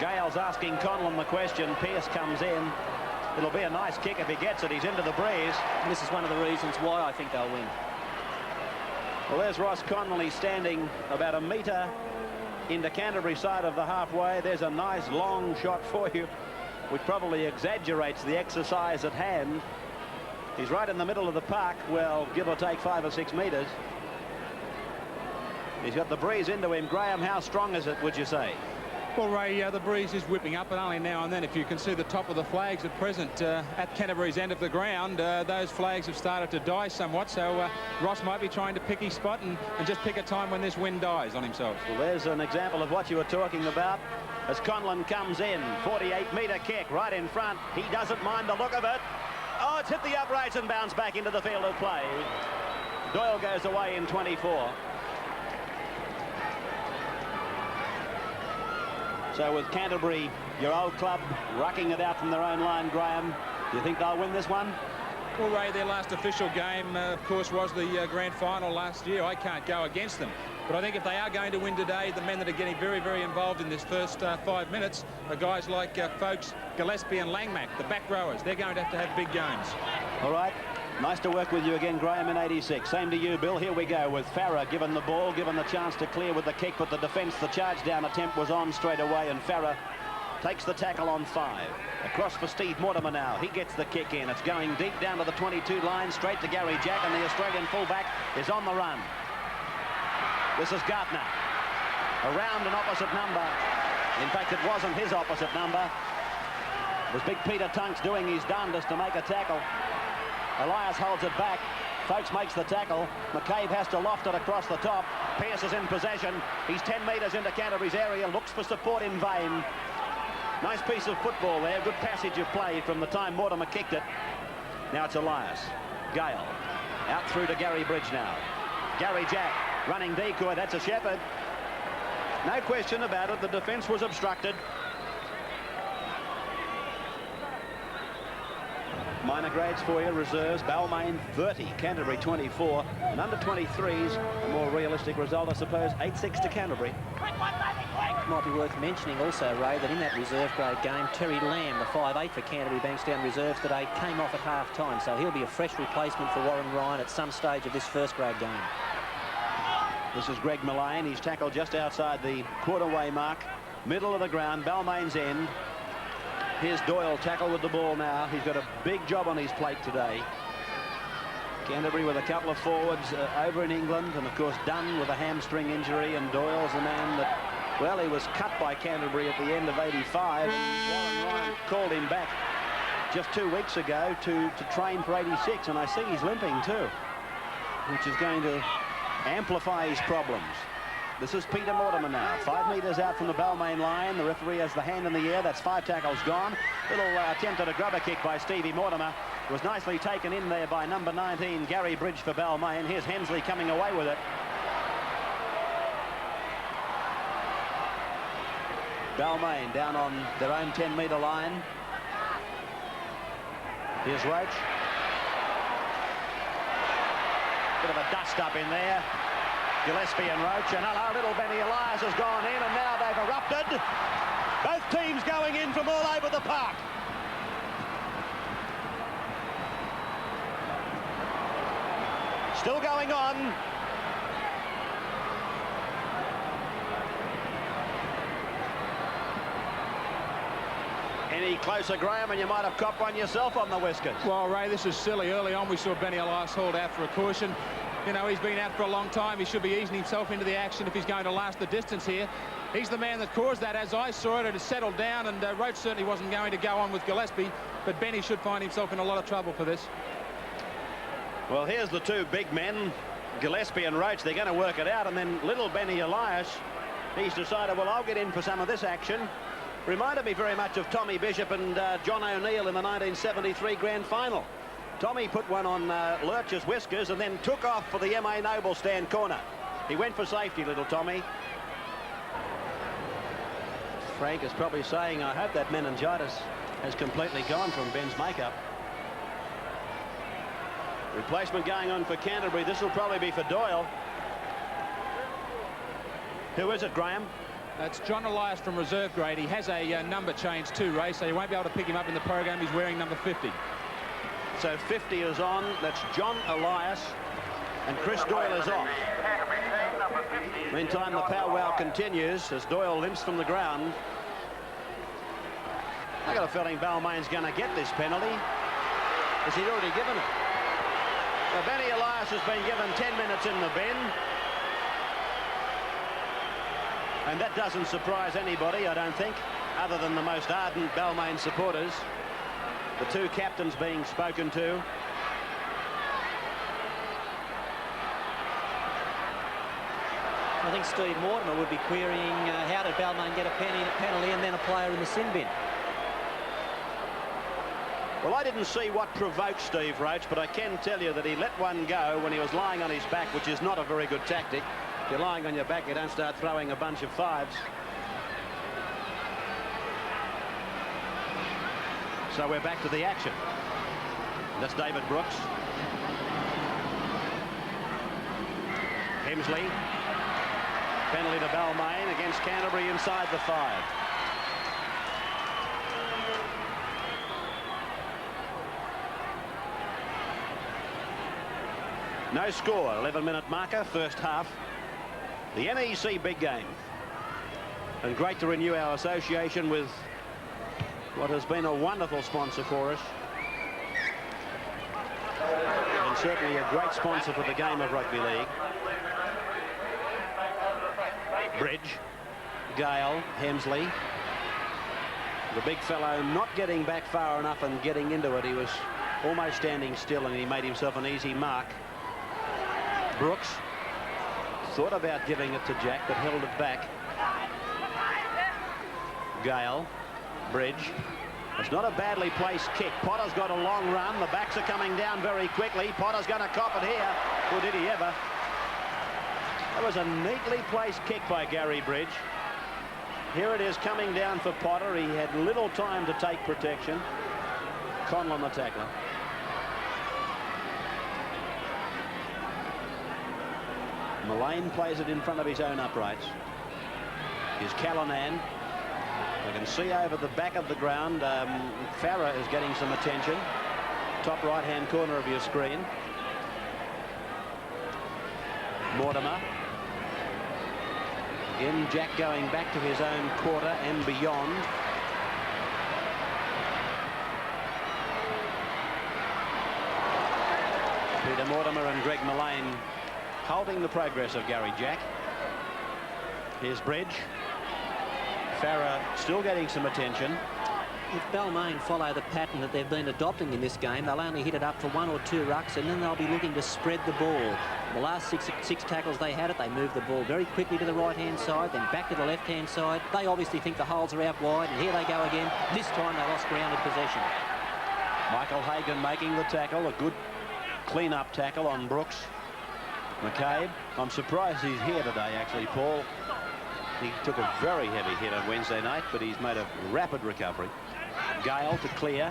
Gale's asking Conlon the question. Pearce comes in. It'll be a nice kick if he gets it. He's into the breeze. And this is one of the reasons why I think they'll win. Well, there's Ross Connolly standing about a metre into Canterbury side of the halfway. There's a nice long shot for you, which probably exaggerates the exercise at hand. He's right in the middle of the park, well, give or take 5 or 6 metres. He's got the breeze into him. Graham, how strong is it, would you say? Well, Ray, the breeze is whipping up, but only now and then. If you can see the top of the flags at present at Canterbury's end of the ground, those flags have started to die somewhat, so Ross might be trying to pick his spot and just pick a time when this wind dies on himself. Well, there's an example of what you were talking about as Conlon comes in. 48-metre kick right in front. He doesn't mind the look of it. Oh, it's hit the uprights and bounced back into the field of play. Doyle goes away in 24. So with Canterbury, your old club, rucking it out from their own line, Graham, do you think they'll win this one? Well, Ray, their last official game, of course, was the grand final last year. I can't go against them. But I think if they are going to win today, the men that are getting very, very involved in this first 5 minutes are guys like Folks, Gillespie and Langmack, the back rowers. They're going to have big games. All right. Nice to work with you again, Graham, in 86. Same to you, Bill. Here we go with Farah given the ball, given the chance to clear with the kick, but the defence, the charge down attempt was on straight away, and Farah takes the tackle on 5. Across for Steve Mortimer now. He gets the kick in. It's going deep down to the 22 line, straight to Gary Jack, and the Australian fullback is on the run. This is Gartner. Around an opposite number. In fact, it wasn't his opposite number. It was big Peter Tunks doing his darndest to make a tackle. Elias holds it back. Folks makes the tackle. McCabe has to loft it across the top. Pearce is in possession. He's 10 metres into Canterbury's area. Looks for support in vain. Nice piece of football there. Good passage of play from the time Mortimer kicked it. Now it's Elias. Gale. Out through to Gary Bridge now. Gary Jack running decoy. That's a Shepherd. No question about it. The defence was obstructed. Minor grades for you, reserves. Balmain 30, Canterbury 24, and under 23s, a more realistic result, I suppose, 8-6 to Canterbury. Might be worth mentioning also, Ray, that in that reserve grade game, Terry Lamb, the 5'8 for Canterbury Bankstown reserves today, came off at half-time, so he'll be a fresh replacement for Warren Ryan at some stage of this first grade game. This is Greg Mullane. He's tackled just outside the quarter-way mark, middle of the ground, Balmain's end. Here's Doyle, tackle with the ball now. He's got a big job on his plate today. Canterbury with a couple of forwards over in England, and of course Dunn with a hamstring injury, and Doyle's a man that, well, he was cut by Canterbury at the end of 85, and Warren Ryan called him back just 2 weeks ago to train for 86, and I see he's limping too, which is going to amplify his problems. This is Peter Mortimer now, 5 metres out from the Balmain line. The referee has the hand in the air. That's 5 tackles gone. Little attempt at a grubber kick by Stevie Mortimer. Was nicely taken in there by number 19, Gary Bridge for Balmain. Here's Hemsley coming away with it. Balmain down on their own 10-metre line. Here's Roach. Bit of a dust-up in there. Gillespie and Roach, and hello, little Benny Elias has gone in, and now they've erupted. Both teams going in from all over the park. Still going on. Any closer, Graham, and you might have copped one yourself on the whiskers. Well, Ray, this is silly. Early on, we saw Benny Elias hauled out for a caution. You know, he's been out for a long time. He should be easing himself into the action if he's going to last the distance here. He's the man that caused that. As I saw it, it has settled down, and Roach certainly wasn't going to go on with Gillespie, but Benny should find himself in a lot of trouble for this. Well, here's the two big men, Gillespie and Roach. They're going to work it out, and then little Benny Elias, he's decided, well, I'll get in for some of this action. Reminded me very much of Tommy Bishop and John O'Neill in the 1973 grand final. Tommy put one on Lurch's whiskers and then took off for the M.A. Noble stand corner. He went for safety, little Tommy. Frank is probably saying, I hope that meningitis has completely gone from Ben's makeup. Replacement going on for Canterbury. This will probably be for Doyle. Who is it, Graham? That's John Elias from reserve grade. He has a number change too, Ray, so you won't be able to pick him up in the program. He's wearing number 50. So 50 is on. That's John Elias, and Chris Doyle is off. Meantime, the powwow continues as Doyle limps from the ground. I got a feeling Balmain's going to get this penalty. Has he already given it? Well, Benny Elias has been given 10 minutes in the bin. And that doesn't surprise anybody, I don't think, other than the most ardent Balmain supporters. The two captains being spoken to. I think Steve Mortimer would be querying how did Balmain get a penalty and then a player in the sin bin. Well, I didn't see what provoked Steve Roach, but I can tell you that he let one go when he was lying on his back, which is not a very good tactic. If you're lying on your back, you don't start throwing a bunch of fives. So we're back to the action. That's David Brooks. Hemsley. Penalty to Balmain against Canterbury inside the 5. No score, 11-minute marker, first half. The NEC big game. And great to renew our association with what has been a wonderful sponsor for us. And certainly a great sponsor for the game of Rugby League. Bridge, Gale, Hemsley. The big fellow not getting back far enough and getting into it. He was almost standing still and he made himself an easy mark. Brooks thought about giving it to Jack, but held it back. Gale, Bridge. It's not a badly placed kick. Potter's got a long run. The backs are coming down very quickly. Potter's going to cop it here. Or did he ever? That was a neatly placed kick by Gary Bridge. Here it is coming down for Potter. He had little time to take protection. Conlon the tackler. Mullane plays it in front of his own uprights. Here's Callanan. You can see over the back of the ground, Farah is getting some attention. Top right-hand corner of your screen. Mortimer. Again, Jack going back to his own quarter and beyond. Peter Mortimer and Greg Mullane holding the progress of Gary Jack. Here's Bridge. Farah still getting some attention. If Balmain follow the pattern that they've been adopting in this game, they'll only hit it up for 1 or 2 rucks, and then they'll be looking to spread the ball. The last six tackles they had it, they moved the ball very quickly to the right-hand side, then back to the left-hand side. They obviously think the holes are out wide, and here they go again. This time they lost grounded possession. Michael Hagan making the tackle, a good clean-up tackle on Brooks. McCabe, I'm surprised he's here today, actually, Paul. He took a very heavy hit on Wednesday night, but he's made a rapid recovery. Gale to clear.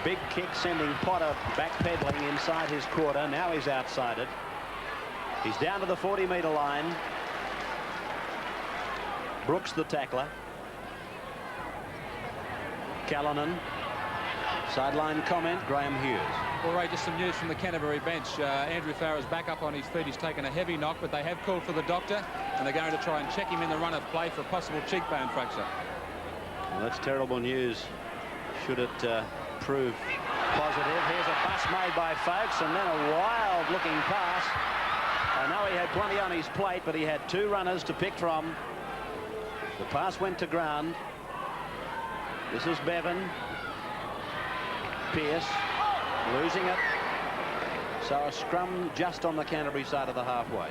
Big kick sending Potter backpedaling inside his quarter. Now he's outside it. He's down to the 40-metre line. Brooks the tackler. Callanan. Sideline comment, Graham Hughes. Well, Ray, just some news from the Canterbury bench. Andrew Farah's back up on his feet. He's taken a heavy knock, but they have called for the doctor, and they're going to try and check him in the run of play for a possible cheekbone fracture. Well, that's terrible news, should it prove positive. Here's a bust made by Folks, and then a wild-looking pass. I know he had plenty on his plate, but he had 2 runners to pick from. The pass went to ground. This is Bevan. Pearce losing it. So a scrum just on the Canterbury side of the halfway.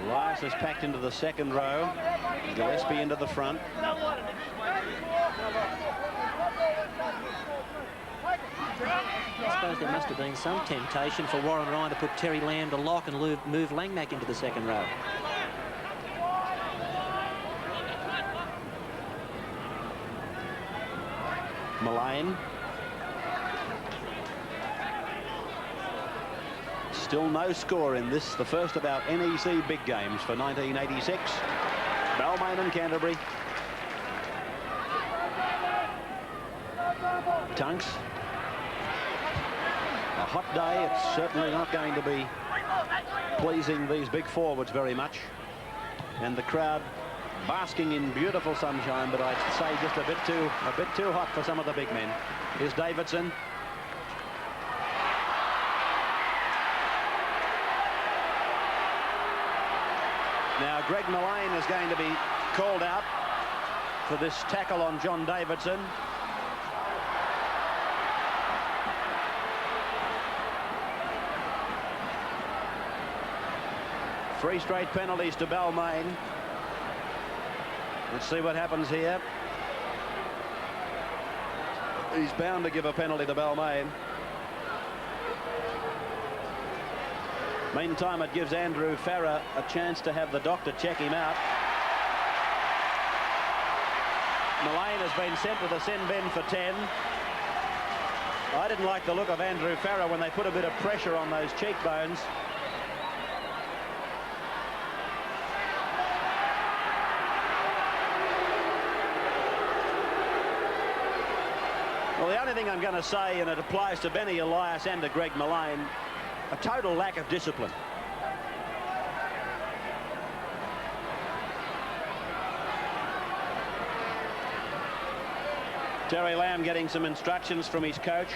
Elias is packed into the second row. Gillespie into the front. I suppose there must have been some temptation for Warren Ryan to put Terry Lamb to lock and move Langmack into the second row. Mullane. Still no score in this, the first of our NEC big games for 1986. Balmain and Canterbury. Tunks. A hot day. It's certainly not going to be pleasing these big forwards very much. And the crowd basking in beautiful sunshine, but I'd say just a bit too hot for some of the big men. Here's Davidson. Now Greg Mullane is going to be called out for this tackle on John Davidson. 3 straight penalties to Balmain. Let's see what happens here. He's bound to give a penalty to Balmain. Meantime, it gives Andrew Farrer a chance to have the doctor check him out. Mullane has been sent to the sin bin for 10. I didn't like the look of Andrew Farrer when they put a bit of pressure on those cheekbones. Well, the only thing I'm going to say, and it applies to Benny Elias and to Greg Mullane, a total lack of discipline. Terry Lamb getting some instructions from his coach.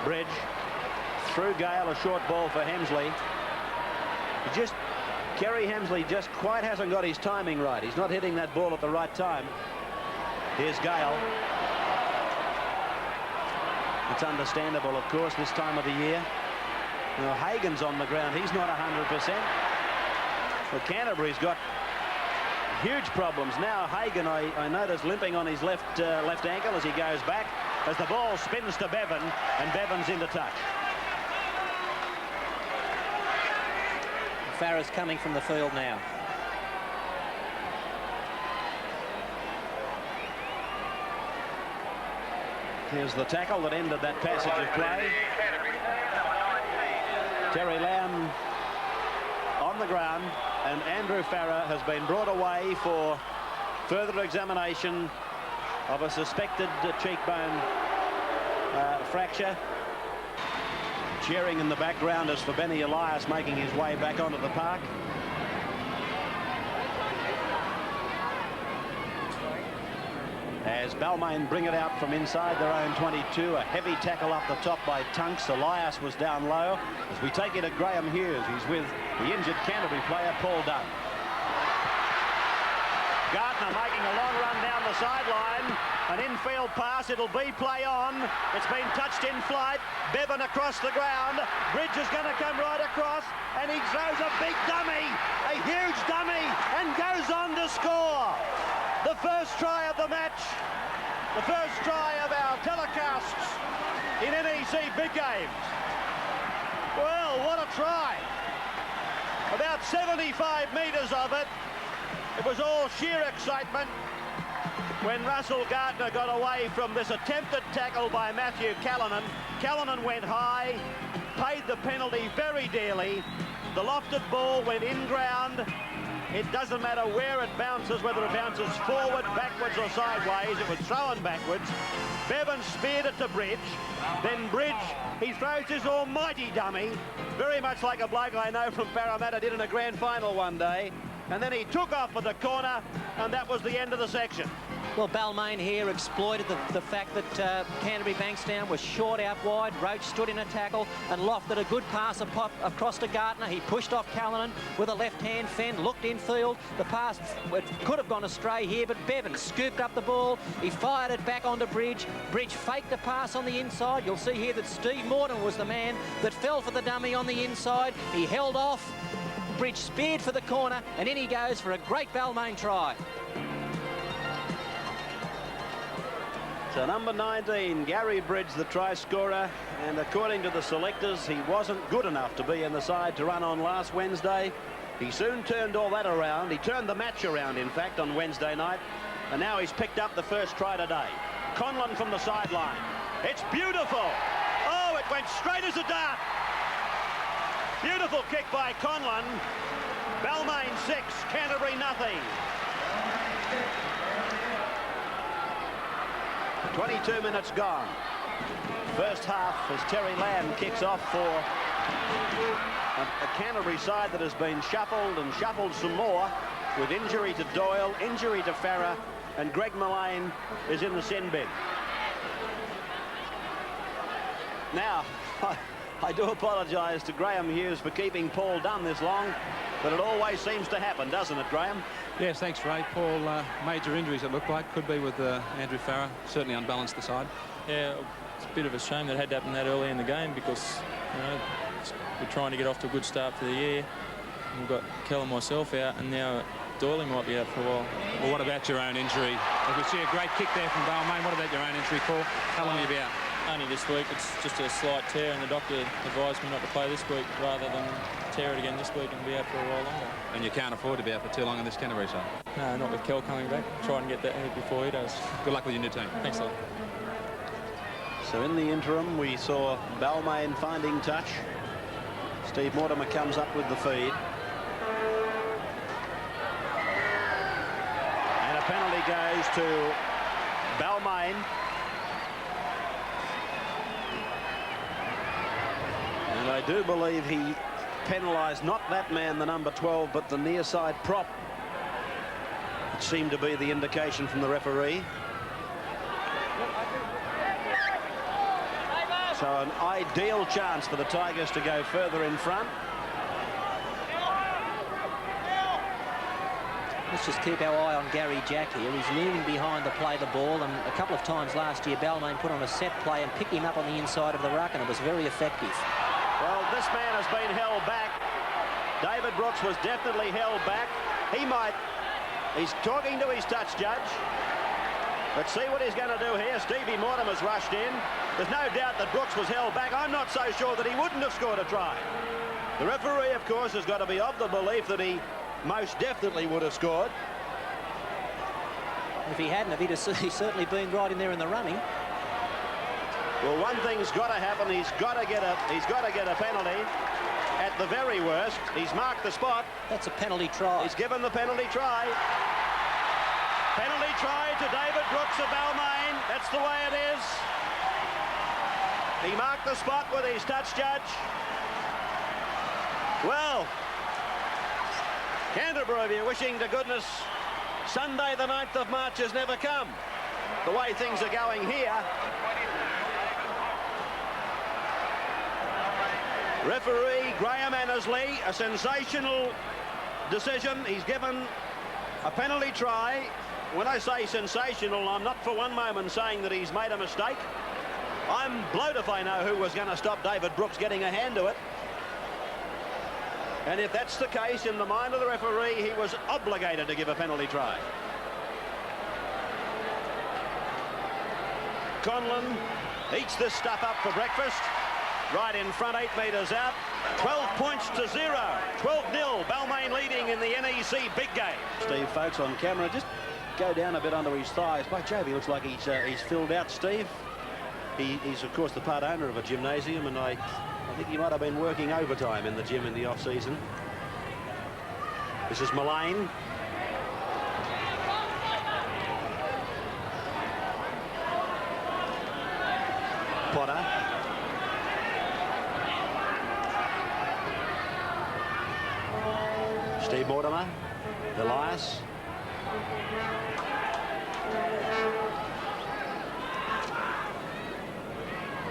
Bridge through Gale, a short ball for Hemsley. Kerry Hemsley just quite hasn't got his timing right. He's not hitting that ball at the right time. Here's Gale. It's understandable, of course, this time of the year. Now, Hagan's on the ground. He's not 100%. Well, Canterbury's got huge problems now. Hagan, I notice, limping on his left ankle as he goes back, as the ball spins to Bevan, and Bevan's into touch. Farrer's coming from the field now. Here's the tackle that ended that passage of play. Terry Lamb on the ground, and Andrew Farrer has been brought away for further examination of a suspected cheekbone fracture. Cheering in the background as for Benny Elias making his way back onto the park. As Balmain bring it out from inside their own 22, a heavy tackle up the top by Tunks. Elias was down low. As we take it at Graham Hughes, he's with the injured Canterbury player Paul Dunn. Gardner making a long run down the sideline. An infield pass, it'll be play on. It's been touched in flight. Bevan across the ground. Bridge is going to come right across, and he throws a big dummy, a huge dummy, and goes on to score. The first try of the match, the first try of our telecasts in NEC big games. Well, what a try. About 75 metres of it. It was all sheer excitement when Russell Gardner got away from this attempted tackle by Matthew Callanan. Callanan went high, paid the penalty very dearly. The lofted ball went in ground. It doesn't matter where it bounces, whether it bounces forward, backwards or sideways. It was thrown backwards. Bevan speared it to Bridge. Then Bridge, he throws his almighty dummy, very much like a bloke I know from Parramatta did in a grand final one day. And then he took off for the corner, and that was the end of the section. Well, Balmain here exploited the fact that Canterbury Bankstown was short out wide. Roach stood in a tackle and lofted a good pass across to Gardner. He pushed off Callanan with a left-hand fend, looked infield. The pass could have gone astray here, but Bevan scooped up the ball. He fired it back onto Bridge. Bridge faked a pass on the inside. You'll see here that Steve Morton was the man that fell for the dummy on the inside. He held off. Bridge speared for the corner, and in he goes for a great Balmain try. So number 19, Gary Bridge, the try scorer, and according to the selectors, he wasn't good enough to be in the side to run on last Wednesday. He soon turned all that around. He turned the match around, in fact, on Wednesday night, and now he's picked up the first try today. Conlon from the sideline. It's beautiful. Oh, it went straight as a dart. Beautiful kick by Conlon. Balmain 6, Canterbury nothing. 22 minutes gone. First half as Terry Lamb kicks off for a Canterbury side that has been shuffled and shuffled some more with injury to Doyle, injury to Farrer, and Greg Mullane is in the sin bin. Now, I do apologise to Graham Hughes for keeping Paul Dunn this long, but it always seems to happen, doesn't it, Graham? Yes, thanks, Ray. Paul, major injuries it looked like. Could be with Andrew Farrer. Certainly unbalanced the side. Yeah, it's a bit of a shame that it had to happen that early in the game because, you know, we're trying to get off to a good start for the year. We've got Kel and myself out, and now Doyley might be out for a while. Well, what about your own injury? If we see a great kick there from Balmain, what about your own injury, Paul? How long are you out? Only this week. It's just a slight tear, and the doctor advised me not to play this week rather than tear it again this week and be out for a while longer. And you can't afford to be out for too long on this Canterbury side? No, not with Kel coming back. Try and get that hit before he does. Good luck with your new team. Thanks a lot. So in the interim, we saw Balmain finding touch. Steve Mortimer comes up with the feed. And a penalty goes to Balmain. And I do believe he penalised not that man, the number 12, but the near side prop. It seemed to be the indication from the referee. So an ideal chance for the Tigers to go further in front. Let's just keep our eye on Gary Jack here. He's leaning behind to play the ball, and a couple of times last year Balmain put on a set play and picked him up on the inside of the ruck, and it was very effective. Well, this man has been held back. David Brooks was definitely held back. He's talking to his touch judge. Let's see what he's going to do here. Stevie Mortimer's rushed in. There's no doubt that Brooks was held back. I'm not so sure that he wouldn't have scored a try. The referee, of course, has got to be of the belief that he most definitely would have scored. If he hadn't, he'd certainly been right in there in the running. Well, one thing's got to happen. He's got to get a penalty. At the very worst, he's marked the spot. That's a penalty try. He's given the penalty try. Penalty try to David Brooks of Balmain. That's the way it is. He marked the spot with his touch judge. Well, Canterbury are wishing to goodness Sunday the 9th of March has never come. The way things are going here. Referee Graham Annesley, a sensational decision. He's given a penalty try. When I say sensational, I'm not for one moment saying that he's made a mistake. I'm blowed if I know who was going to stop David Brooks getting a hand to it. And if that's the case, in the mind of the referee, he was obligated to give a penalty try. Conlon eats this stuff up for breakfast. Right in front, 8 metres out. 12 points to 0. 12-0. Balmain leading in the NEC big game. Steve Folkes on camera. Just go down a bit under his thighs. By Jove, he looks like he's filled out, Steve. He's, of course, the part owner of a gymnasium, and I think he might have been working overtime in the gym in the off-season. This is Mullane. Potter. Steve Mortimer. Elias.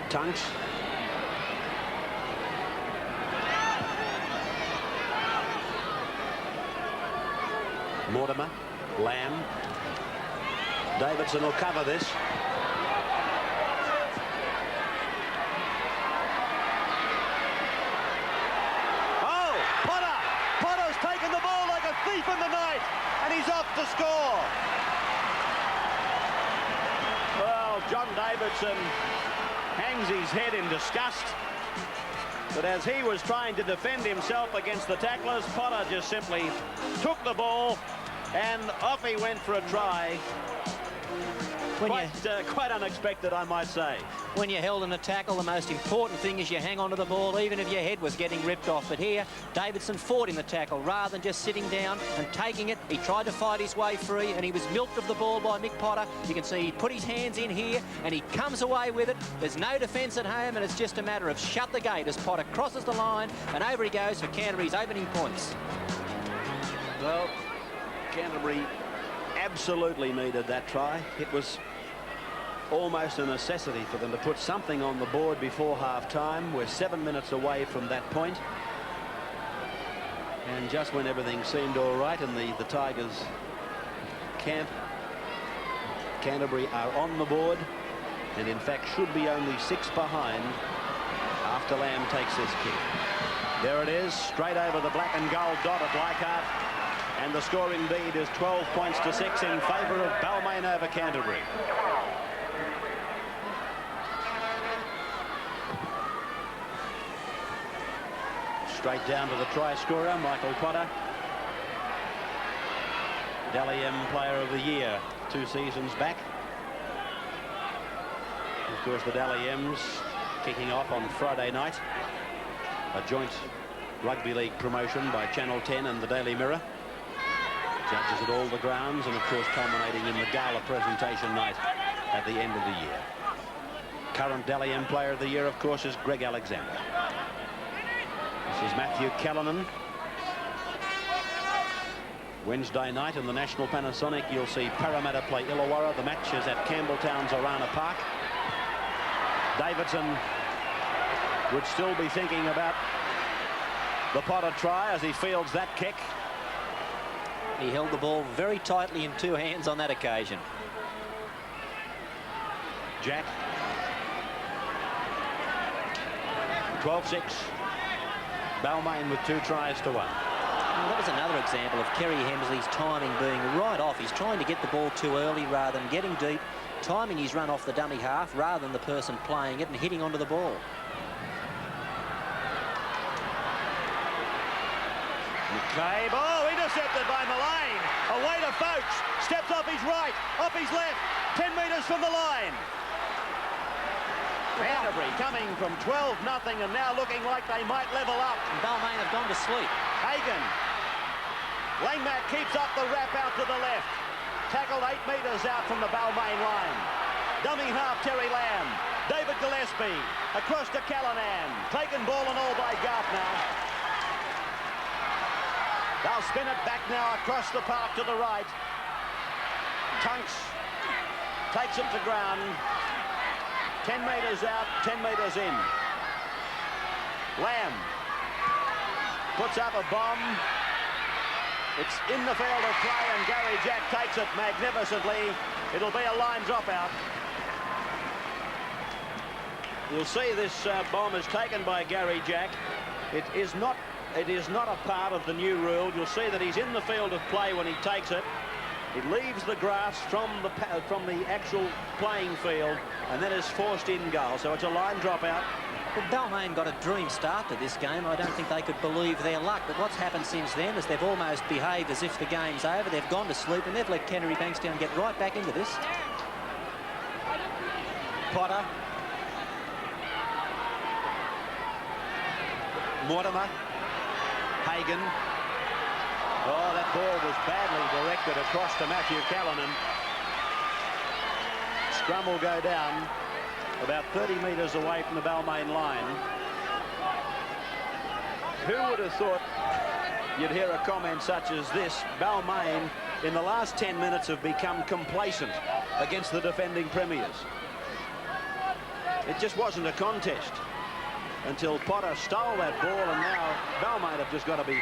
Tunks. Mortimer. Lamb. Davidson will cover this. Oh, Potter! Potter's taken the ball like a thief in the night, and he's off to score. Well, John Davidson hangs his head in disgust. But as he was trying to defend himself against the tacklers, Potter just simply took the ball and off he went for a try. Quite unexpected, I might say. When you're held in a tackle, the most important thing is you hang on to the ball, even if your head was getting ripped off. But here, Davidson fought in the tackle rather than just sitting down and taking it. He tried to fight his way free, and he was milked of the ball by Mick Potter. You can see he put his hands in here, and he comes away with it. There's no defence at home, and it's just a matter of shut the gate as Potter crosses the line, and over he goes for Canterbury's opening points. Well, Canterbury absolutely needed that try. It was almost a necessity for them to put something on the board before half-time. We're 7 minutes away from that point. And just when everything seemed all right in the Tigers' camp, Canterbury are on the board, and in fact should be only 6 behind after Lamb takes this kick. There it is, straight over the black and gold dot at Leichhardt, and the scoring lead is 12 points to 6 in favour of Balmain over Canterbury. Straight down to the try scorer, Michael Potter. Dally M Player of the Year 2 seasons back. Of course, the Dally M's kicking off on Friday night. A joint Rugby League promotion by Channel 10 and the Daily Mirror. Judges at all the grounds, and of course culminating in the gala presentation night at the end of the year. Current Dally M Player of the Year, of course, is Greg Alexander. This is Matthew Callanan. Wednesday night in the National Panasonic, you'll see Parramatta play Illawarra. The match is at Campbelltown's Orana Park. Davidson would still be thinking about the Potter try as he fields that kick. He held the ball very tightly in 2 hands on that occasion. Jack. 12-6. Balmain with 2 tries to 1. Well, that was another example of Kerry Hemsley's timing being right off. He's trying to get the ball too early rather than getting deep, timing his run off the dummy half rather than the person playing it and hitting onto the ball. McCabe, oh, intercepted by Mullane. Away to Folks, steps off his right, off his left, 10 metres from the line. Canterbury coming from 12-0 and now looking like they might level up. And Balmain have gone to sleep. Hagan. Langmack keeps up the wrap out to the left. Tackled 8 metres out from the Balmain line. Dummy half Terry Lamb. David Gillespie across to Callanan. Taken ball and all by Gartner. They'll spin it back now across the park to the right. Tunks takes it to ground. 10 metres out, 10 metres in. Lamb puts up a bomb. It's in the field of play and Gary Jack takes it magnificently. It'll be a line dropout. You'll see this bomb is taken by Gary Jack. It is not a part of the new rule. You'll see that he's in the field of play when he takes it. It leaves the grass from the actual playing field and then is forced in goal. So it's a line dropout. Well, Balmain got a dream start to this game. I don't think they could believe their luck. But what's happened since then is they've almost behaved as if the game's over. They've gone to sleep and they've let Canterbury Bankstown get right back into this. Potter. Mortimer. Hagan. Oh, that ball was badly directed across to Matthew Callanan. Scrum will go down about 30 metres away from the Balmain line. Who would have thought you'd hear a comment such as this? Balmain, in the last 10 minutes, have become complacent against the defending premiers. It just wasn't a contest until Potter stole that ball, and now Balmain have just got to be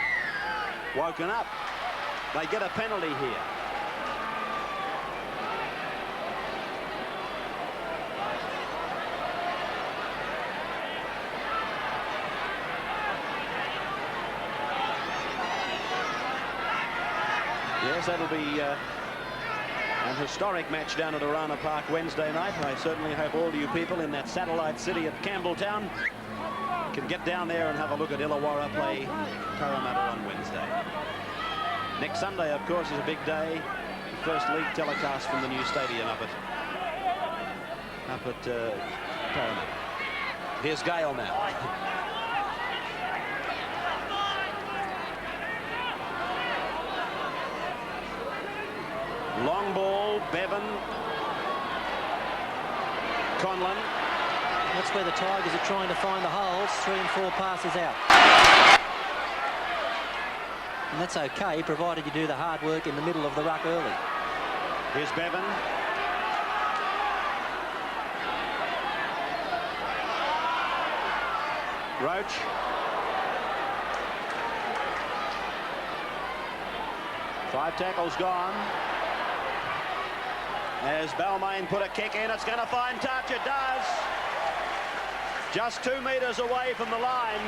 woken up. They get a penalty here. Yes, that'll be an historic match down at Orana Park Wednesday night. I certainly hope all you people in that satellite city at Campbelltown can get down there and have a look at Illawarra play Parramatta on Wednesday. Next Sunday, of course, is a big day. The first league telecast from the new stadium up at Parramatta. Here's Gale now. Long ball, Bevan. Conlon. That's where the Tigers are trying to find the holes. 3 and 4 passes out. And that's okay, provided you do the hard work in the middle of the ruck early. Here's Bevan. Roach. Five tackles gone. As Balmain put a kick in, it's going to find touch. It does. Just 2 metres away from the line.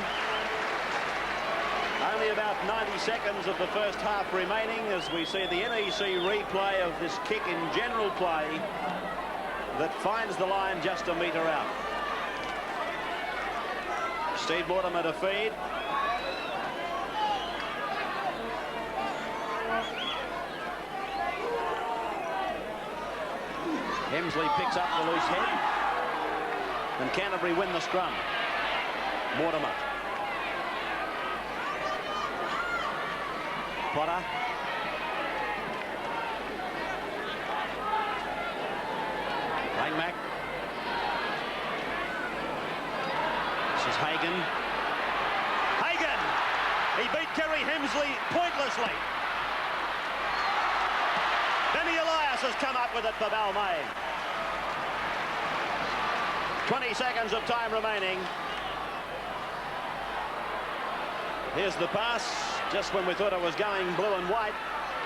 Only about 90 seconds of the first half remaining as we see the NEC replay of this kick in general play that finds the line just a metre out. Steve Mortimer to feed. Hemsley picks up the loose head. And Canterbury win the scrum. Mortimer. Potter. Langmack. This is Hagan. Hagan! He beat Kerry Hemsley pointlessly. Benny Elias has come up with it for Balmain. 20 seconds of time remaining. Here's the pass. Just when we thought it was going blue and white,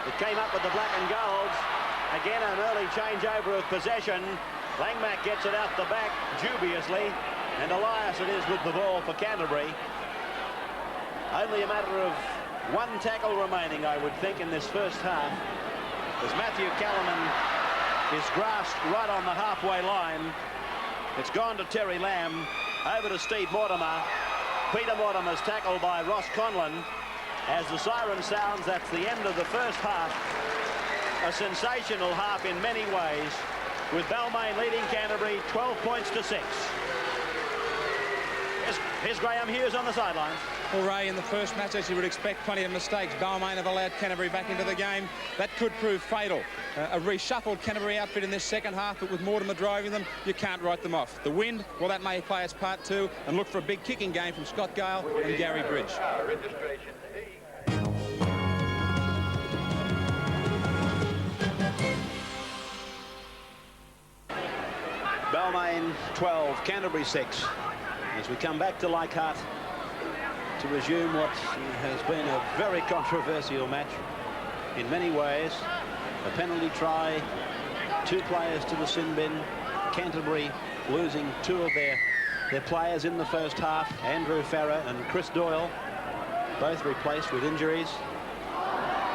it came up with the black and golds. Again, an early changeover of possession. Langmack gets it out the back dubiously, and Elias it is with the ball for Canterbury. Only a matter of one tackle remaining, I would think, in this first half, as Matthew Callanan is grasped right on the halfway line. It's gone to Terry Lamb, over to Steve Mortimer. Peter Mortimer's tackled by Ross Conlon. As the siren sounds, that's the end of the first half. A sensational half in many ways, with Balmain leading Canterbury 12 points to 6. Here's Graham Hughes on the sidelines. Well, Ray, in the first match, as you would expect, plenty of mistakes. Balmain have allowed Canterbury back into the game. That could prove fatal. A reshuffled Canterbury outfit in this second half, but with Mortimer driving them, you can't write them off. The wind, well, that may play its part too, and look for a big kicking game from Scott Gale and Gary Bridge. Balmain 12, Canterbury 6. As we come back to Leichhardt to resume what has been a very controversial match in many ways. A penalty try, 2 players to the sin bin. Canterbury losing 2 of their players in the first half. Andrew Farrer and Chris Doyle, both replaced with injuries.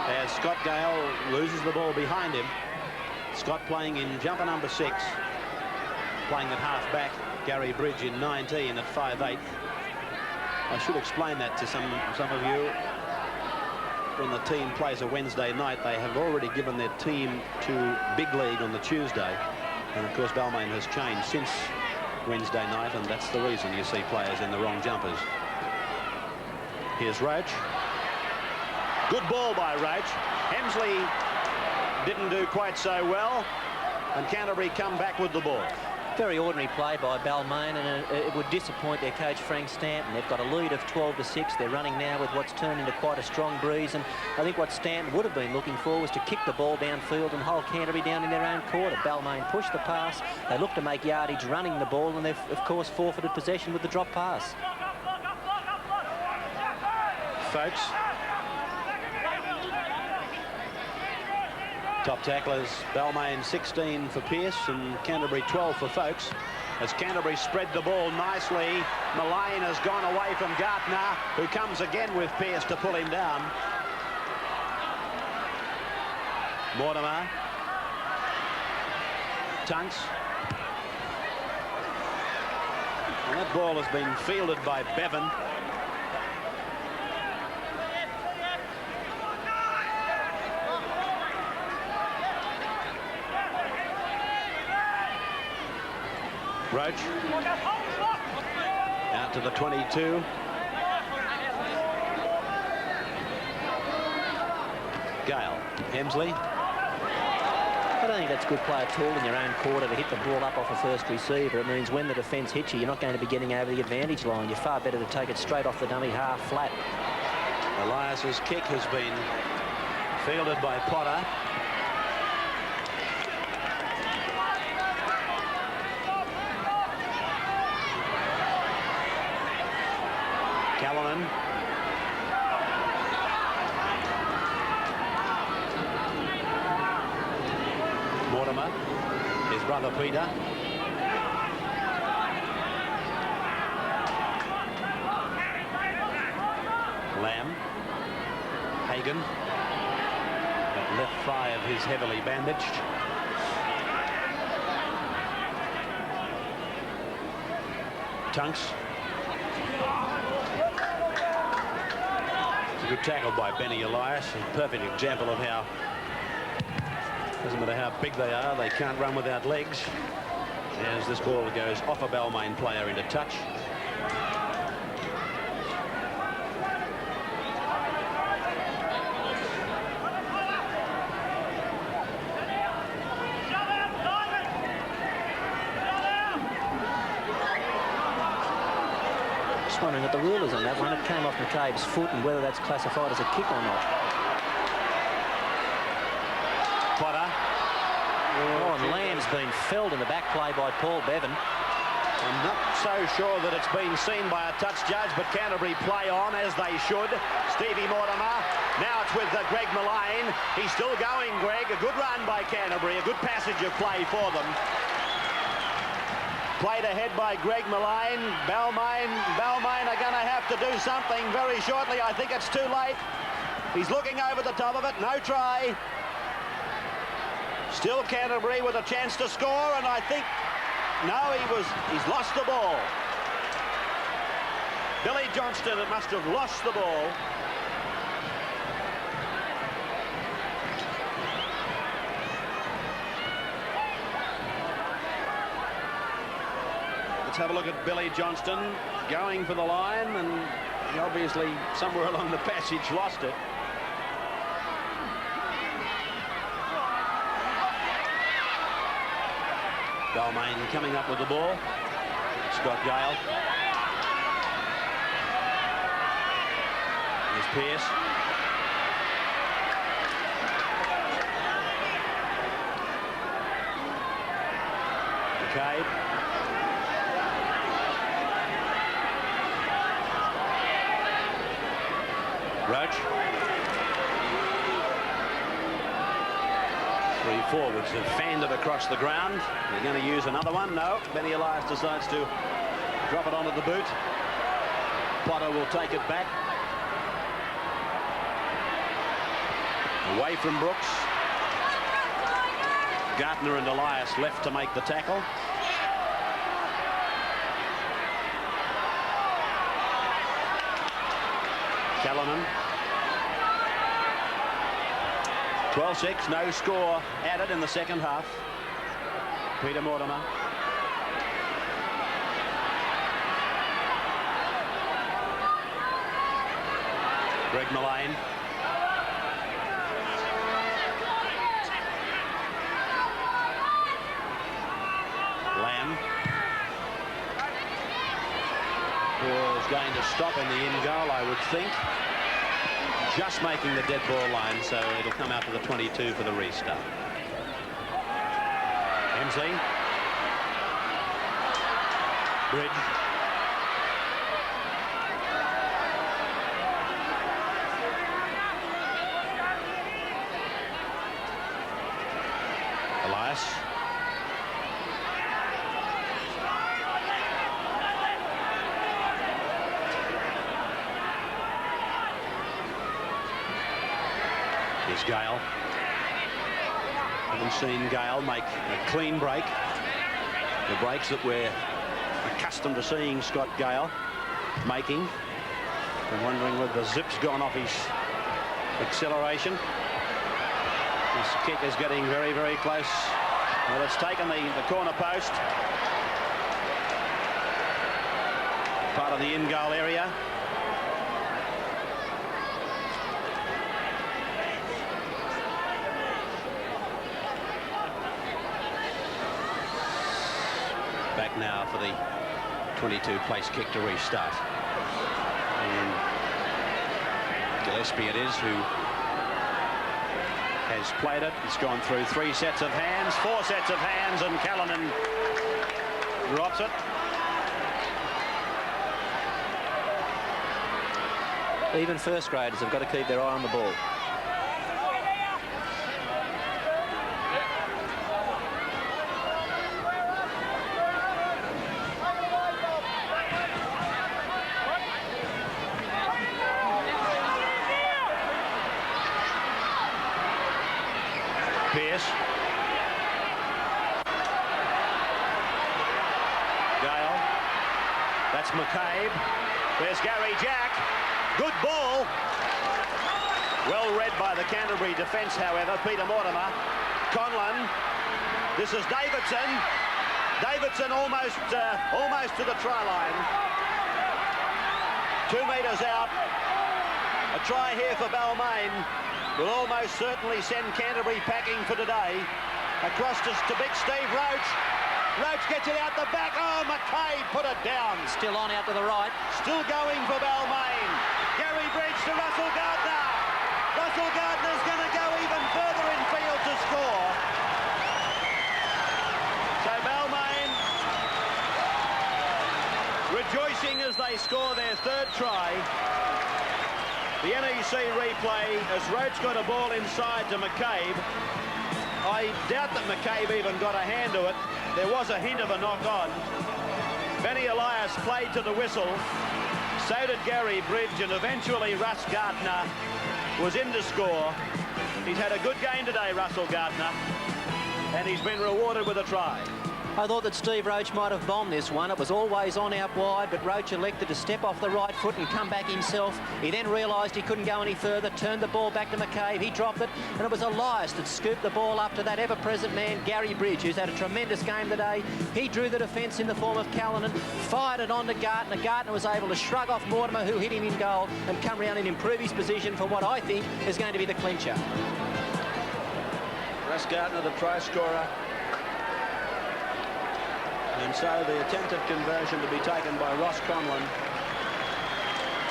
As Scott Gale loses the ball behind him. Scott playing in jumper number 6. Playing at half-back, Gary Bridge in 19 at 5'8". I should explain that to some of you. When the team plays a Wednesday night, they have already given their team to Big League on the Tuesday. And, of course, Balmain has changed since Wednesday night, and that's the reason you see players in the wrong jumpers. Here's Roach. Good ball by Roach. Hemsley didn't do quite so well, and Canterbury come back with the ball. Very ordinary play by Balmain, and it would disappoint their coach Frank Stanton. They've got a lead of 12 to 6. They're running now with what's turned into quite a strong breeze, and I think what Stanton would have been looking for was to kick the ball downfield and hold Canterbury down in their own quarter. Balmain pushed the pass. They looked to make yardage running the ball, and they've of course forfeited possession with the drop pass. Folks. Top tacklers, Balmain 16 for Pearce and Canterbury 12 for Folks. As Canterbury spread the ball nicely, Mullane has gone away from Gartner, who comes again with Pearce to pull him down. Mortimer. Tunks. And that ball has been fielded by Bevan. Roach out to the 22. Gale. Hemsley. I don't think that's good play at all in your own quarter to hit the ball up off a first receiver. It means when the defence hits you, you're not going to be getting over the advantage line. You're far better to take it straight off the dummy half flat. Elias's kick has been fielded by Potter. Mortimer, his brother Peter. Lamb, Hagan, that left thigh of his heavily bandaged. Tunks. It's a good tackle by Benny Elias, a perfect example of how, doesn't matter how big they can't run without legs. As this ball goes off a Balmain player into touch. Wondering what the rule is on that one. It came off McCabe's foot and whether that's classified as a kick or not. Potter. Oh, and Lamb's been felled in the back play by Paul Bevan. I'm not so sure that it's been seen by a touch judge, but Canterbury play on as they should. Stevie Mortimer. Now it's with Greg Mullane. He's still going, Greg. A good run by Canterbury. A good passage of play for them. Played ahead by Greg Mullane. Balmain are going to have to do something very shortly. I think it's too late. He's looking over the top of it. No try. Still Canterbury with a chance to score, and I think, no, he's lost the ball. Billy Johnston must have lost the ball. Let's have a look at Billy Johnston going for the line, and he obviously somewhere along the passage lost it. Balmain coming up with the ball. Scott Gale. Here's Pearce. McCabe. Roach. Three forwards have fanned it across the ground. They're going to use another one. No, Benny Elias decides to drop it onto the boot. Potter will take it back. Away from Brooks. Gartner and Elias left to make the tackle. Callanan. 12-6, no score added in the second half. Peter Mortimer. Greg Mullane. Lamb. Was going to stop in the in goal, I would think. Just making the dead ball line, so it'll come out to the 22 for the restart. Hemsley. Bridge. Elias. Here's Gale. Haven't seen Gale make a clean break. The breaks that we're accustomed to seeing Scott Gale making. I'm wondering whether the zip's gone off his acceleration. His kick is getting very, very close. Well, it's taken the corner post. Part of the in-goal area. Back now for the 22 place kick to restart. And Gillespie it is who has played it. It's gone through 3 sets of hands, 4 sets of hands, and Callanan drops it. Even first graders have got to keep their eye on the ball. Pearce. Gale. That's McCabe. There's Gary Jack. Good ball. Well read by the Canterbury defence, however. Peter Mortimer. Conlon. This is Davidson. Davidson almost to the try line. 2 metres out. A try here for Balmain will almost certainly send Canterbury packing for today. Across to big Steve Roach. Roach gets it out the back. Oh, McCabe put it down. Still on out to the right. Still going for Balmain. Gary Bridge to Russell Gardner. Russell Gardner's going to go even further in field to score. So Balmain rejoicing as they score their 3rd try. The NEC replay as Roach got a ball inside to McCabe. I doubt that McCabe even got a hand to it. There was a hint of a knock-on. Benny Elias played to the whistle. So did Gary Bridge, and eventually Russ Gardner was in to score. He's had a good game today, Russell Gardner, and he's been rewarded with a try. I thought that Steve Roach might have bombed this one. It was always on out wide, but Roach elected to step off the right foot and come back himself. He then realised he couldn't go any further, turned the ball back to McCabe. He dropped it, and it was Elias that scooped the ball up to that ever-present man, Gary Bridge, who's had a tremendous game today. He drew the defence in the form of Callanan, fired it on to Gardner. Gardner was able to shrug off Mortimer, who hit him in goal, and come round and improve his position for what I think is going to be the clincher. Russ Gardner, the try scorer. And so the attempted conversion to be taken by Ross Conlon.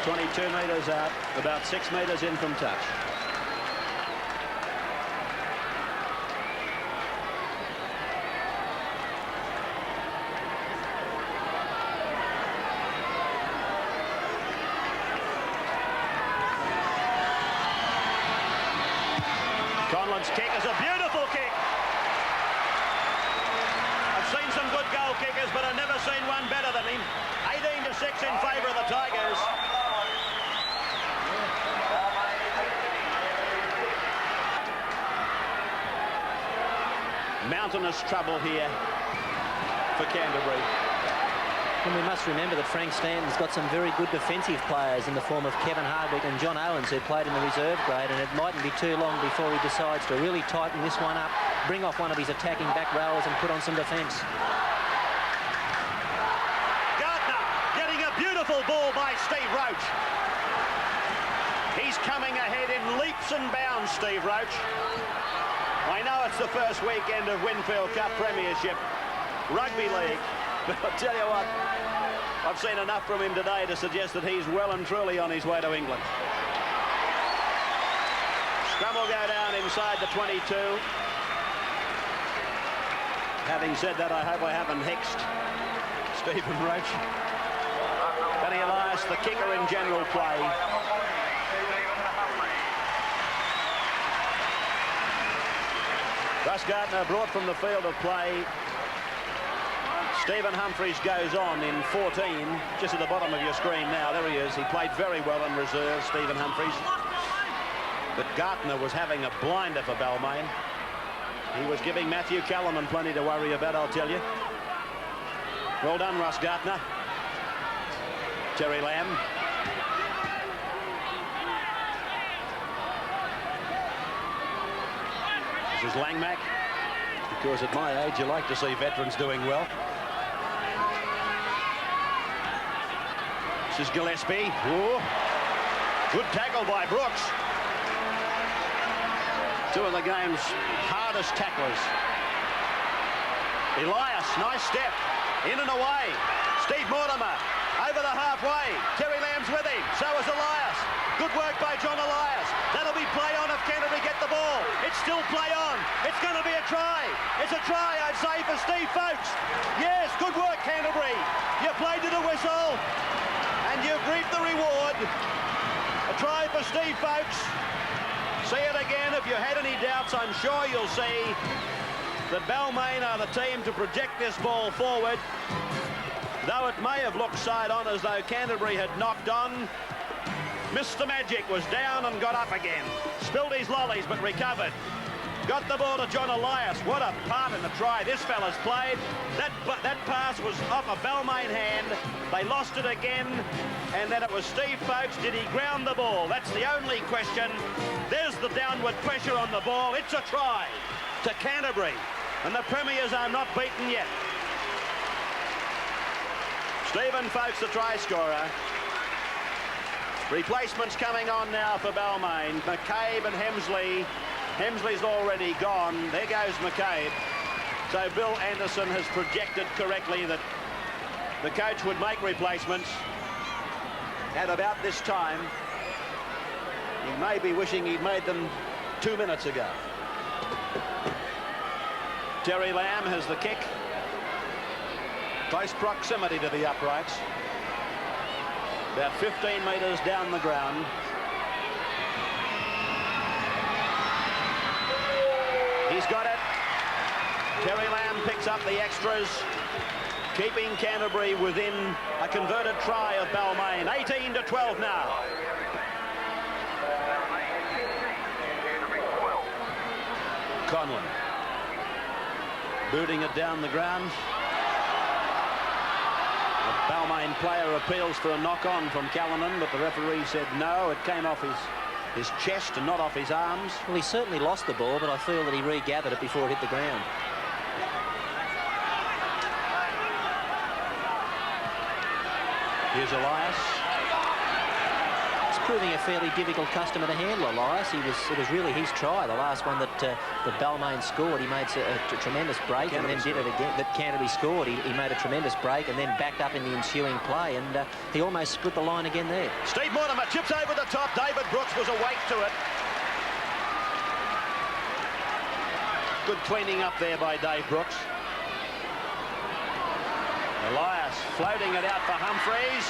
22 metres out, about 6 metres in from touch. Conlon's kick is a beautiful kick. Seen some good goal kickers, but I've never seen one better than him. 18-6 in favour of the Tigers. Mountainous trouble here for Canterbury. And we must remember that Frank Stanton's got some very good defensive players in the form of Kevin Hardwick and John Owens, who played in the reserve grade, and it mightn't be too long before he decides to really tighten this one up, bring off one of his attacking back rowers and put on some defence. Gardner getting a beautiful ball by Steve Roach. He's coming ahead in leaps and bounds, Steve Roach. I know it's the first weekend of Winfield Cup Premiership Rugby League, but I'll tell you what, I've seen enough from him today to suggest that he's well and truly on his way to England. Scrum will go down inside the 22. Having said that, I hope I haven't hexed Stephen Roach. Benny Elias, the kicker in general play. Russ Gardner brought from the field of play. Stephen Humphries goes on in 14, just at the bottom of your screen now. There he is. He played very well in reserve, Stephen Humphries. But Gardner was having a blinder for Balmain. He was giving Matthew Callanan plenty to worry about, I'll tell you. Well done, Russ Gardner. Terry Lamb. This is Langmack. Because at my age, you like to see veterans doing well. This is Gillespie. Ooh. Good tackle by Brooks. Two of the game's hardest tacklers. Elias, nice step. In and away. Steve Mortimer over the halfway. Terry Lamb's with him. So is Elias. Good work by John Elias. That'll be play on if Canterbury get the ball. It's still play on. It's going to be a try. It's a try, I'd say, for Steve Folkes. Yes, good work, Canterbury. You played to the whistle, and you've reaped the reward. A try for Steve Folkes. See it again. If you had any doubts, I'm sure you'll see that Balmain are the team to project this ball forward. Though it may have looked side on as though Canterbury had knocked on, Mr. Magic was down and got up again. Spilled his lollies but recovered. Got the ball to John Elias. What a part in the try this fella's played. That pass was off a Balmain hand. They lost it again. And then it was Steve Folkes. Did he ground the ball? That's the only question. There's the downward pressure on the ball. It's a try to Canterbury. And the Premiers are not beaten yet. Stephen Folkes, the try scorer. Replacements coming on now for Balmain. McCabe and Hemsley. Hemsley's already gone. There goes McCabe. So Bill Anderson has projected correctly that the coach would make replacements at about this time. He may be wishing he'd made them 2 minutes ago. Terry Lamb has the kick. Close proximity to the uprights. About 15 metres down the ground. He's got it. Terry Lamb picks up the extras, keeping Canterbury within a converted try of Balmain. 18-12 now. Conlon booting it down the ground. The Balmain player appeals for a knock-on from Callanan, but the referee said no. It came off his chest and not off his arms. Well, he certainly lost the ball, but I feel that he regathered it before it hit the ground. Here's Elias. It's proving a fairly difficult customer to handle, Elias. It was really his try, the last one that Balmain scored. He made a tremendous break and then did it again. That Canterbury scored. He made a tremendous break and then backed up in the ensuing play, and he almost split the line again there. Steve Mortimer chips over the top. David Brooks was awake to it. Good cleaning up there by Dave Brooks. Elias floating it out for Humphreys.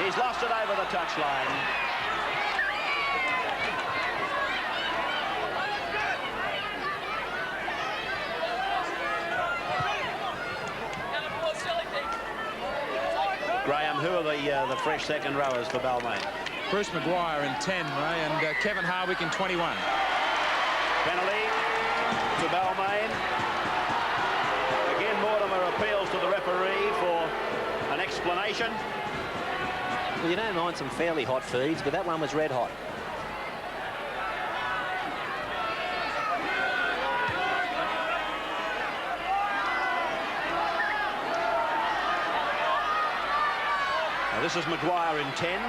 He's lost it over the touchline. Graham, who are the fresh second rowers for Balmain? Bruce Maguire in 10, Ray, and Kevin Harwick in 21. Penalty to Balmain. Again, Mortimer appeals to the referee for an explanation. Well, you don't mind some fairly hot feeds, but that one was red hot. Now, this is Maguire in 10.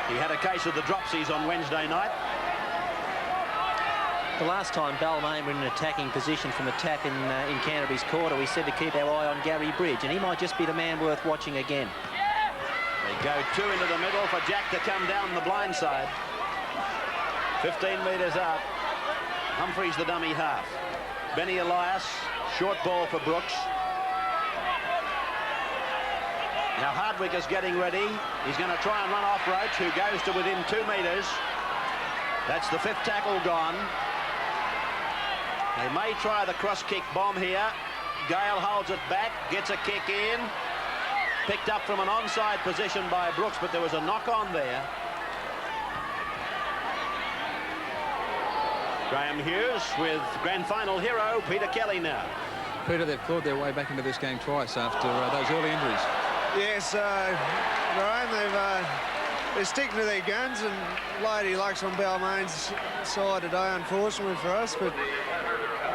He had a case of the dropsies on Wednesday night. The last time Balmain were in an attacking position from attack in Canterbury's quarter, we said to keep our eye on Gary Bridge, and he might just be the man worth watching again. They go two into the middle for Jack to come down the blind side. 15 metres out. Humphreys the dummy half. Benny Elias, short ball for Brooks. Now Hardwick is getting ready. He's going to try and run off Roach, who goes to within 2 metres. That's the 5th tackle gone. They may try the cross-kick bomb here. Gale holds it back, gets a kick in. Picked up from an onside position by Brooks, but there was a knock-on there. Graham Hughes with grand final hero Peter Kelly now. Peter, they've clawed their way back into this game twice after those early injuries. Yes, Ryan, they're sticking to their guns, and Lady Luck's on Balmain's side today, unfortunately for us, but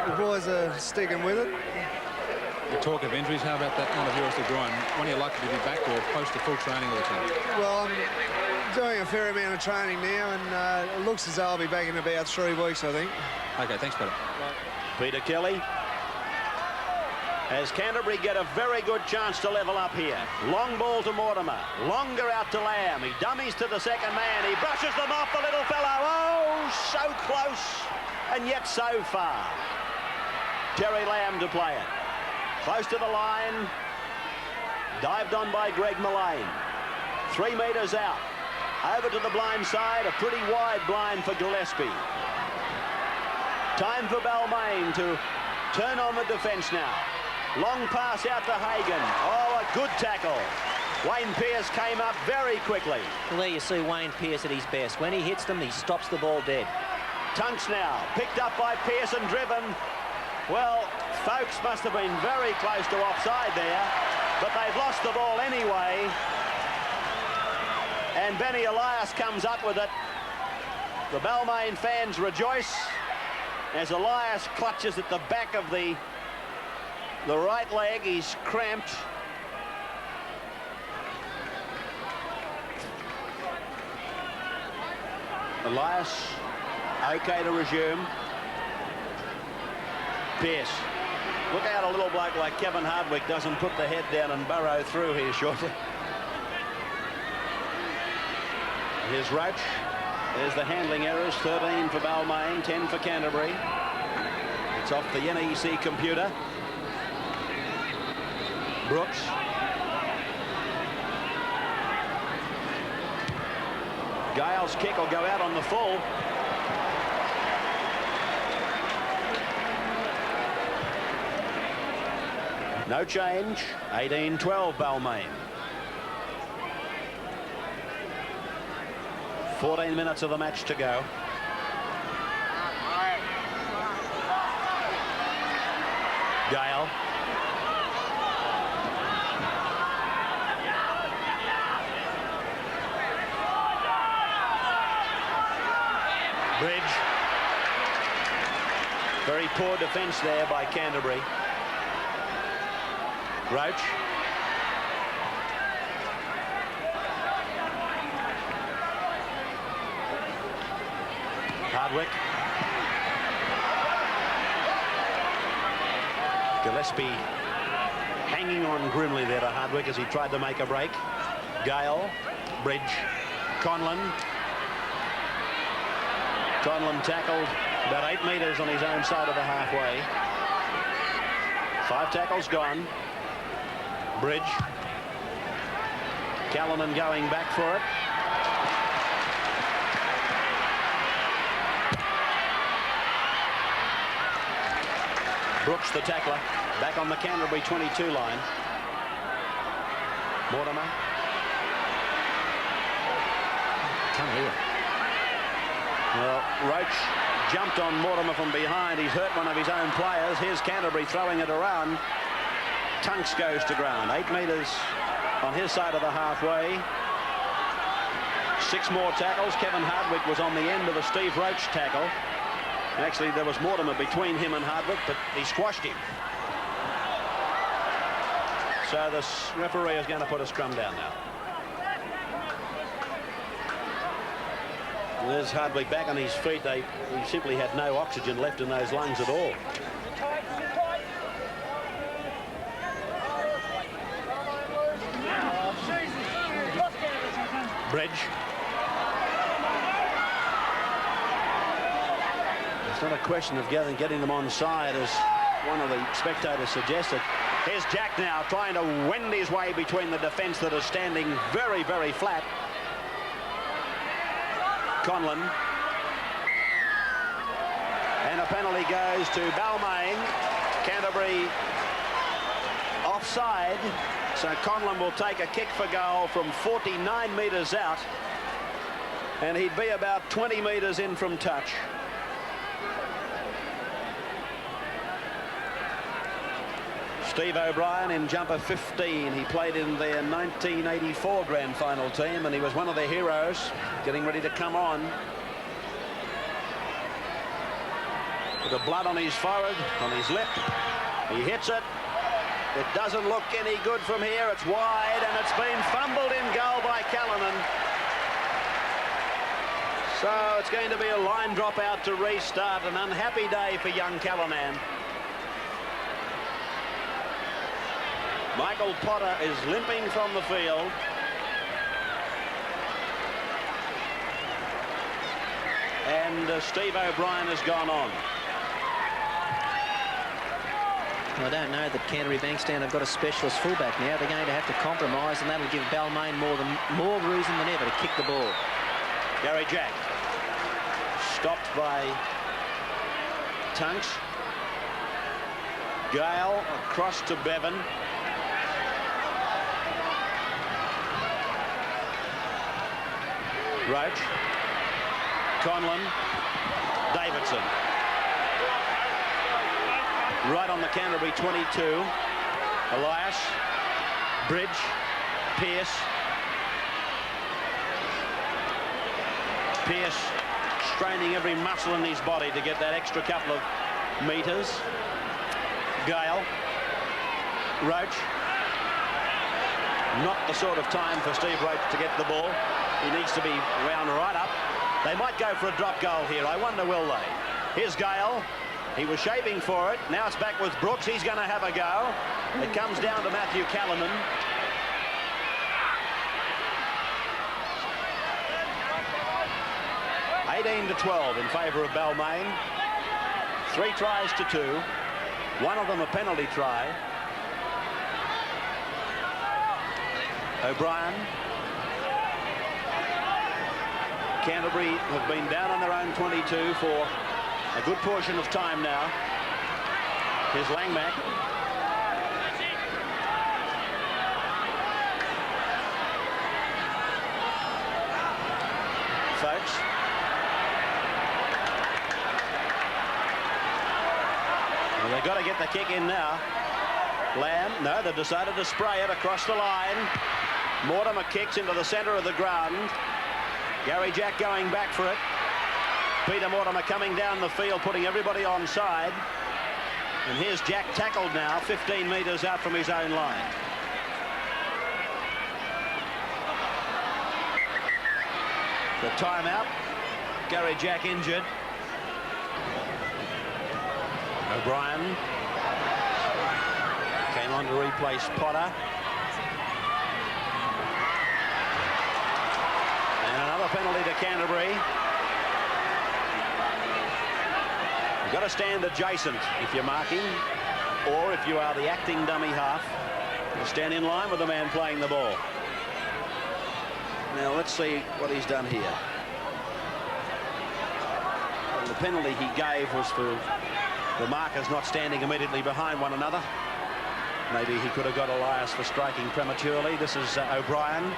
the boys are sticking with it. You talk of injuries, how about that one of yours to groin? When are you likely to be back or close to full training with the team? Well, I'm doing a fair amount of training now, and it looks as though I'll be back in about 3 weeks, I think. Okay, thanks, Peter. Peter Kelly. As Canterbury get a very good chance to level up here. Long ball to Mortimer. Longer out to Lamb. He dummies to the second man. He brushes them off, the little fellow. Oh, so close, and yet so far. Terry Lamb to play it. Close to the line. Dived on by Greg Mullane. 3 metres out. Over to the blind side. A pretty wide blind for Gillespie. Time for Balmain to turn on the defence now. Long pass out to Hagan. Oh, a good tackle. Wayne Pearce came up very quickly. Well, there you see Wayne Pearce at his best. When he hits them, he stops the ball dead. Tunks now, picked up by Pearson, driven. Well, Folks must have been very close to offside there, but they've lost the ball anyway. And Benny Elias comes up with it. The Balmain fans rejoice as Elias clutches at the back of the right leg. He's cramped. Elias, okay to resume. Pearce. Look out, a little bloke like Kevin Hardwick doesn't put the head down and burrow through here shortly. Here's Roach. There's the handling errors, 13 for Balmain, 10 for Canterbury. It's off the NEC computer. Brooks. Gale's kick will go out on the full. No change, 18-12 Balmain. 14 minutes of the match to go. Gale. Bridge. Very poor defence there by Canterbury. Roach. Hardwick. Gillespie hanging on grimly there to Hardwick as he tried to make a break. Gale. Bridge. Conlon. Conlon tackled about 8 metres on his own side of the halfway. 5 tackles gone. Bridge. Callanan going back for it. Brooks, the tackler, back on the Canterbury 22 line. Mortimer. Come here. Well, Roach jumped on Mortimer from behind. He's hurt one of his own players. Here's Canterbury throwing it around. Tunks goes to ground. 8 metres on his side of the halfway. 6 more tackles. Kevin Hardwick was on the end of a Steve Roach tackle. Actually, there was Mortimer between him and Hardwick, but he squashed him. So the referee is going to put a scrum down now. There's Hardwick back on his feet. He simply had no oxygen left in those lungs at all. Bridge. It's not a question of getting them on side, as one of the spectators suggested. Here's Jack now trying to wend his way between the defence that is standing very, very flat. Conlon. And a penalty goes to Balmain. Canterbury offside. So Conlon will take a kick for goal from 49 metres out. And he'd be about 20 metres in from touch. Steve O'Brien in jumper 15. He played in their 1984 grand final team, and he was one of their heroes, getting ready to come on. With the blood on his forehead, on his lip. He hits it. It doesn't look any good from here. It's wide, and it's been fumbled in goal by Callanan. So it's going to be a line drop out to restart. An unhappy day for young Callanan. Michael Potter is limping from the field. And Steve O'Brien has gone on. I don't know that Canterbury Bankstown have got a specialist fullback now. They're going to have to compromise, and that'll give Balmain more reason than ever to kick the ball. Gary Jack. Stopped by Tunks. Gale across to Bevan. Roach. Conlon. Davidson. Right on the Canterbury 22. Elias, Bridge, Pearce. Pearce straining every muscle in his body to get that extra couple of metres. Gale. Roach. Not the sort of time for Steve Roach to get the ball. He needs to be wound right up. They might go for a drop goal here. I wonder, will they? Here's Gale. He was shaping for it. Now it's back with Brooks. He's going to have a go. It comes down to Matthew Callanan. (18-12) in favour of Balmain. 3 tries to 2. One of them a penalty try. O'Brien. Canterbury have been down on their own 22 for a good portion of time now. Here's Langmack. Folks. Well, they've got to get the kick in now. Lamb, no, they've decided to spray it across the line. Mortimer kicks into the centre of the ground. Gary Jack going back for it. Peter Mortimer coming down the field, putting everybody onside. And here's Jack tackled now, 15 metres out from his own line. The timeout. Gary Jack injured. O'Brien came on to replace Potter. And another penalty to Canterbury. You've got to stand adjacent if you're marking, or if you are the acting dummy half, you stand in line with the man playing the ball. Now let's see what he's done here. Well, the penalty he gave was for the markers not standing immediately behind one another. Maybe he could have got Elias for striking prematurely. This is O'Brien.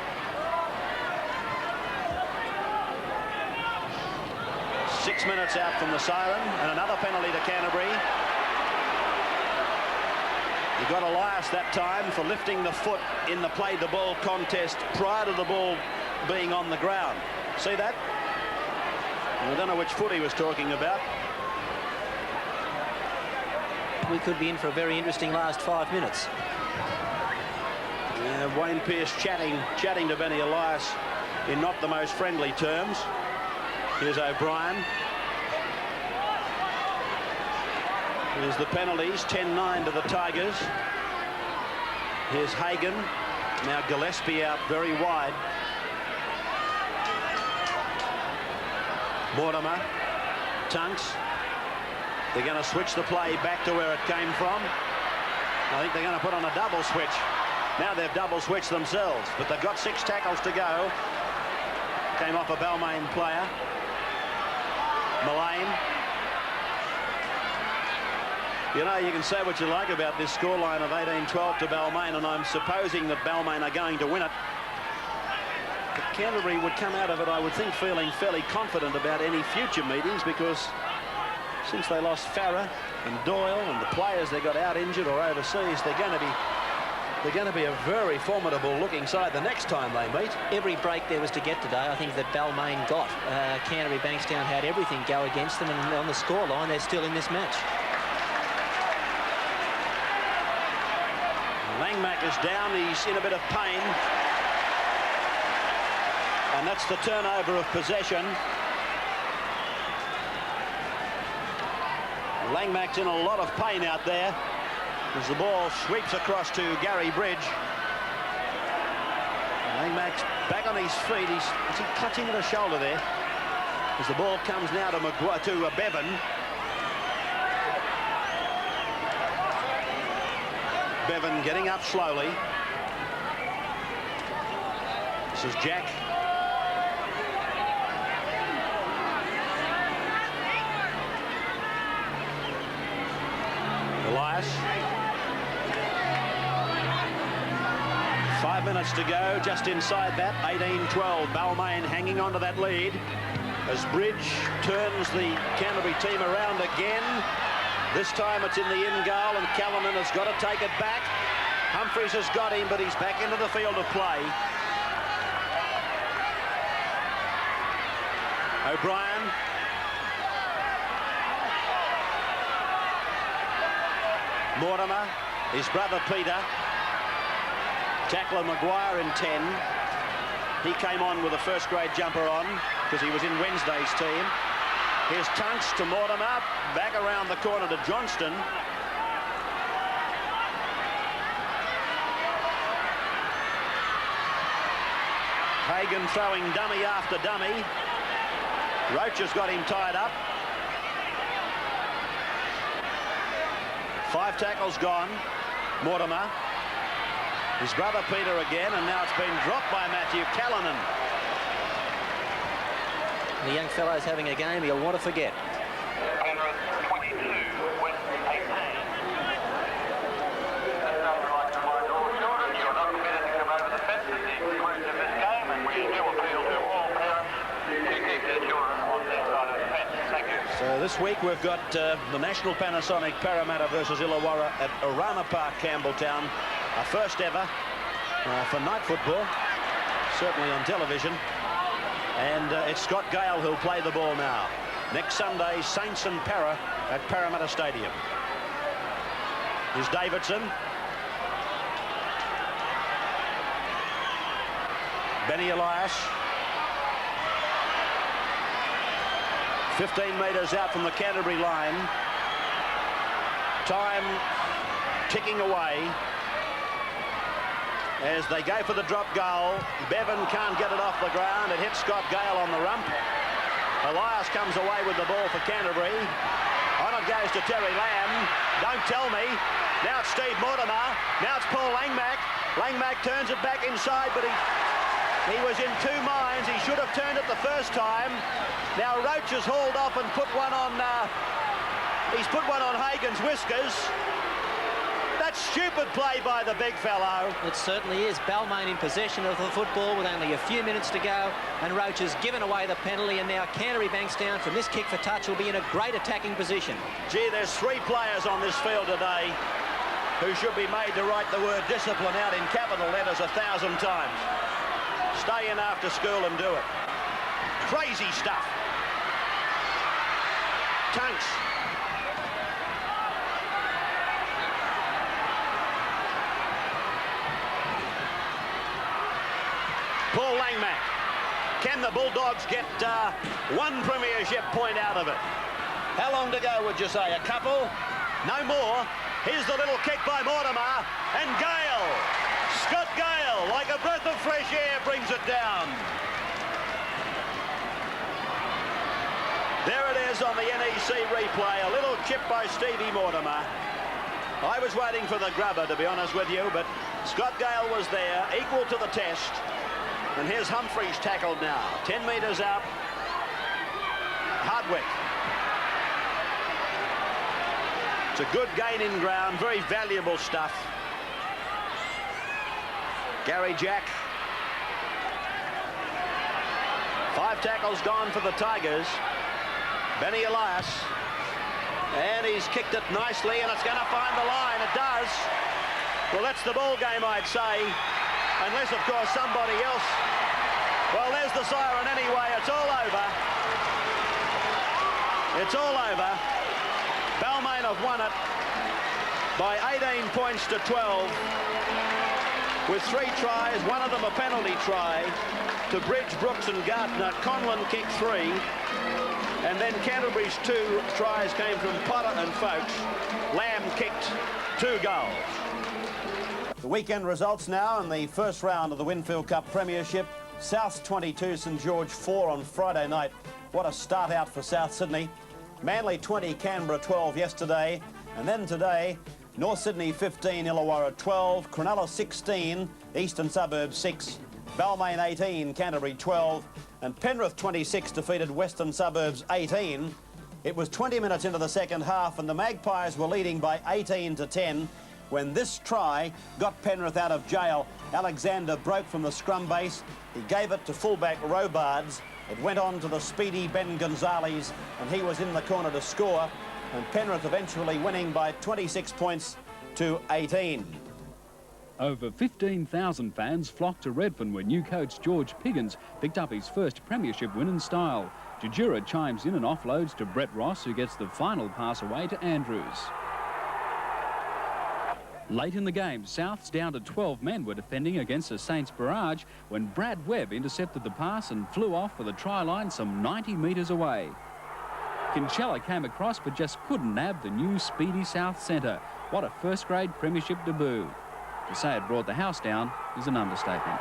Six minutes out from the siren, and another penalty to Canterbury. He got Elias that time for lifting the foot in the play the ball contest prior to the ball being on the ground. See that? I don't know which foot he was talking about. We could be in for a very interesting last 5 minutes. Yeah, Wayne Pearce chatting to Benny Elias in not the most friendly terms. Here's O'Brien. Here's the penalties, 10-9 to the Tigers. Here's Hagan. Now Gillespie out very wide. Mortimer. Tunks. They're going to switch the play back to where it came from. I think they're going to put on a double switch. Now they've double switched themselves, but they've got 6 tackles to go. Came off a Balmain player. Mullane. You know, you can say what you like about this scoreline of 18-12 to Balmain, and I'm supposing that Balmain are going to win it. But Canterbury would come out of it, I would think, feeling fairly confident about any future meetings, because since they lost Farah and Doyle and the players they got out injured or overseas, they're going to be a very formidable looking side the next time they meet. Every break there was to get today, I think, that Balmain got. Canterbury Bankstown had everything go against them, and on the scoreline they're still in this match. Langmack is down, he's in a bit of pain. And that's the turnover of possession. Langmack's in a lot of pain out there as the ball sweeps across to Gary Bridge. Langmack's back on his feet. Is he clutching at a shoulder there? As the ball comes now to Bevan. Bevan getting up slowly. This is Jack. Elias. 5 minutes to go, just inside that. 18-12. Balmain hanging on to that lead. as Bridge turns the Canterbury team around again. This time it's in the in goal, and Callanan has got to take it back. Humphries has got him, but he's back into the field of play. O'Brien. Mortimer, his brother Peter. Tackler Maguire in 10. He came on with a first-grade jumper on because he was in Wednesday's team. Here's Tunks to Mortimer, back around the corner to Johnston. Hagan throwing dummy after dummy. Roach has got him tied up. 5 tackles gone. Mortimer. His brother Peter again, and now it's been dropped by Matthew Callanan. The young fellow's having a game he'll want to forget. Penrith 22, West 18. That's not like to my door children. You're not permitted to come over the fence at the exclusion of this game, and we still appeal to all parents to keep their children on their side of the fence. Thank you. So this week we've got the National Panasonic Parramatta versus Illawarra at Orana Park, Campbelltown. Our first ever for night football, certainly on television. And it's Scott Gale who'll play the ball now. Next Sunday, Saints and Para at Parramatta Stadium. Here's Davidson. Benny Elias. 15 metres out from the Canterbury line. Time ticking away as they go for the drop goal. Bevan can't get it off the ground. It hits Scott Gale on the rump. Elias comes away with the ball for Canterbury. On it goes to Terry Lamb. Don't tell me. Now it's Steve Mortimer. Now it's Paul Langmack. Langmack turns it back inside, but he was in 2 minds. He should have turned it the first time. Now Roach has hauled off and put one on. He's put one on Hagan's whiskers. That's stupid play by the big fellow. It certainly is. Balmain in possession of the football with only a few minutes to go, and Roach has given away the penalty, and now Canterbury Bankstown from this kick for touch will be in a great attacking position. Gee, there's 3 players on this field today who should be made to write the word discipline out in capital letters 1,000 times. Stay in after school and do it. Crazy stuff. Tunks. Paul Langmack. Can the Bulldogs get 1 premiership point out of it? How long to go, would you say? A couple? No more. Here's the little kick by Mortimer. And Gale. Scott Gale, like a breath of fresh air, brings it down. There it is on the NEC replay. A little chip by Stevie Mortimer. I was waiting for the grubber, to be honest with you, but Scott Gale was there, equal to the test. And here's Humphries tackled now. 10 metres out. Hardwick. It's a good gain in ground. Very valuable stuff. Gary Jack. 5 tackles gone for the Tigers. Benny Elias. And he's kicked it nicely, and it's going to find the line. It does. Well, that's the ball game, I'd say. Unless, of course, somebody else... Well, there's the siren anyway. It's all over. It's all over. Balmain have won it by 18 points to 12 with 3 tries, one of them a penalty try to Bridge, Brooks and Gardner. Conlon kicked 3. And then Canterbury's 2 tries came from Potter and Folks. Lamb kicked 2 goals. The weekend results now in the first round of the Winfield Cup Premiership. South 22, St George 4 on Friday night. What a start out for South Sydney. Manly 20, Canberra 12 yesterday. And then today, North Sydney 15, Illawarra 12, Cronulla 16, Eastern Suburbs 6, Balmain 18, Canterbury 12, and Penrith 26 defeated Western Suburbs 18. It was 20 minutes into the second half and the Magpies were leading by 18 to 10 when this try got Penrith out of jail. Alexander broke from the scrum base. He gave it to fullback Robards, It went on to the speedy Ben Gonzalez, and he was in the corner to score, and Penrith eventually winning by 26 points to 18. Over 15,000 fans flocked to Redfern when new coach George Piggins picked up his first premiership win in style. Jajura chimes in and offloads to Brett Ross, who gets the final pass away to Andrews. Late in the game, Souths down to 12 men were defending against the Saints barrage when Brad Webb intercepted the pass and flew off for the try line some 90 metres away. Kinchella came across but just couldn't nab the new speedy South centre. What a first-grade premiership debut. To say it brought the house down is an understatement.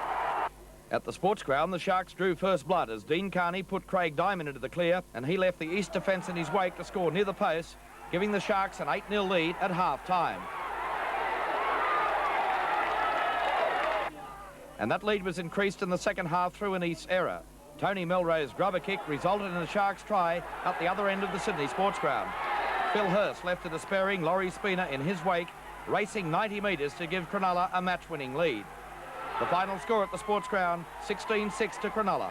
At the sports ground, the Sharks drew first blood as Dean Carney put Craig Diamond into the clear, and he left the East defence in his wake to score near the post, giving the Sharks an 8-0 lead at half-time. And that lead was increased in the second half through an East error. Tony Melrose's grubber kick resulted in a Sharks try at the other end of the Sydney sports ground. Phil Hurst left a despairing Laurie Spina in his wake, racing 90 metres to give Cronulla a match-winning lead. The final score at the sports ground, 16-6 to Cronulla.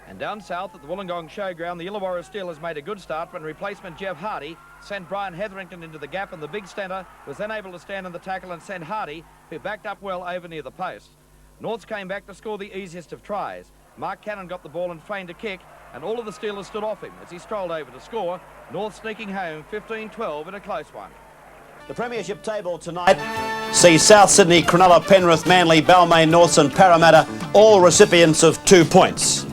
And down south at the Wollongong Showground, the Illawarra Steelers made a good start when replacement Jeff Hardy sent Brian Hetherington into the gap, and the big centre was then able to stand in the tackle and send Hardy, who backed up well over near the post. Norths came back to score the easiest of tries. Mark Cannon got the ball and feigned a kick, and all of the Steelers stood off him as he strolled over to score. North sneaking home 15-12 in a close one. The premiership table tonight sees South Sydney, Cronulla, Penrith, Manly, Balmain, Norths and Parramatta all recipients of 2 points.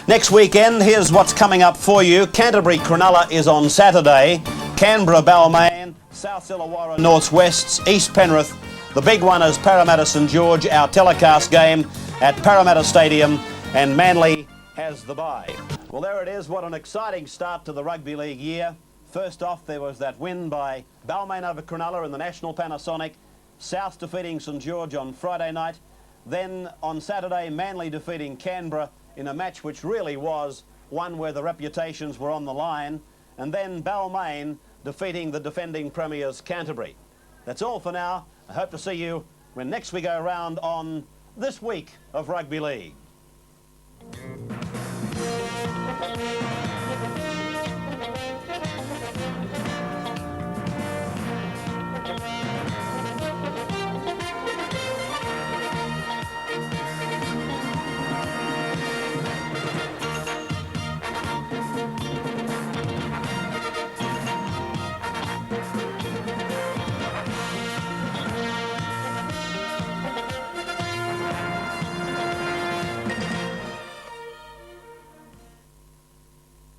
Next weekend, here's what's coming up for you. Canterbury, Cronulla is on Saturday. Canberra, Balmain, South Illawarra, Norths, Wests, East Penrith. The big one is Parramatta St George, our telecast game at Parramatta Stadium, and Manly has the bye. Well, there it is. What an exciting start to the Rugby League year. First off, there was that win by Balmain over Cronulla in the National Panasonic. South defeating St George on Friday night. Then on Saturday, Manly defeating Canberra in a match which really was one where the reputations were on the line. And then Balmain defeating the defending premiers Canterbury. That's all for now. I hope to see you when next we go around on this week of Rugby League.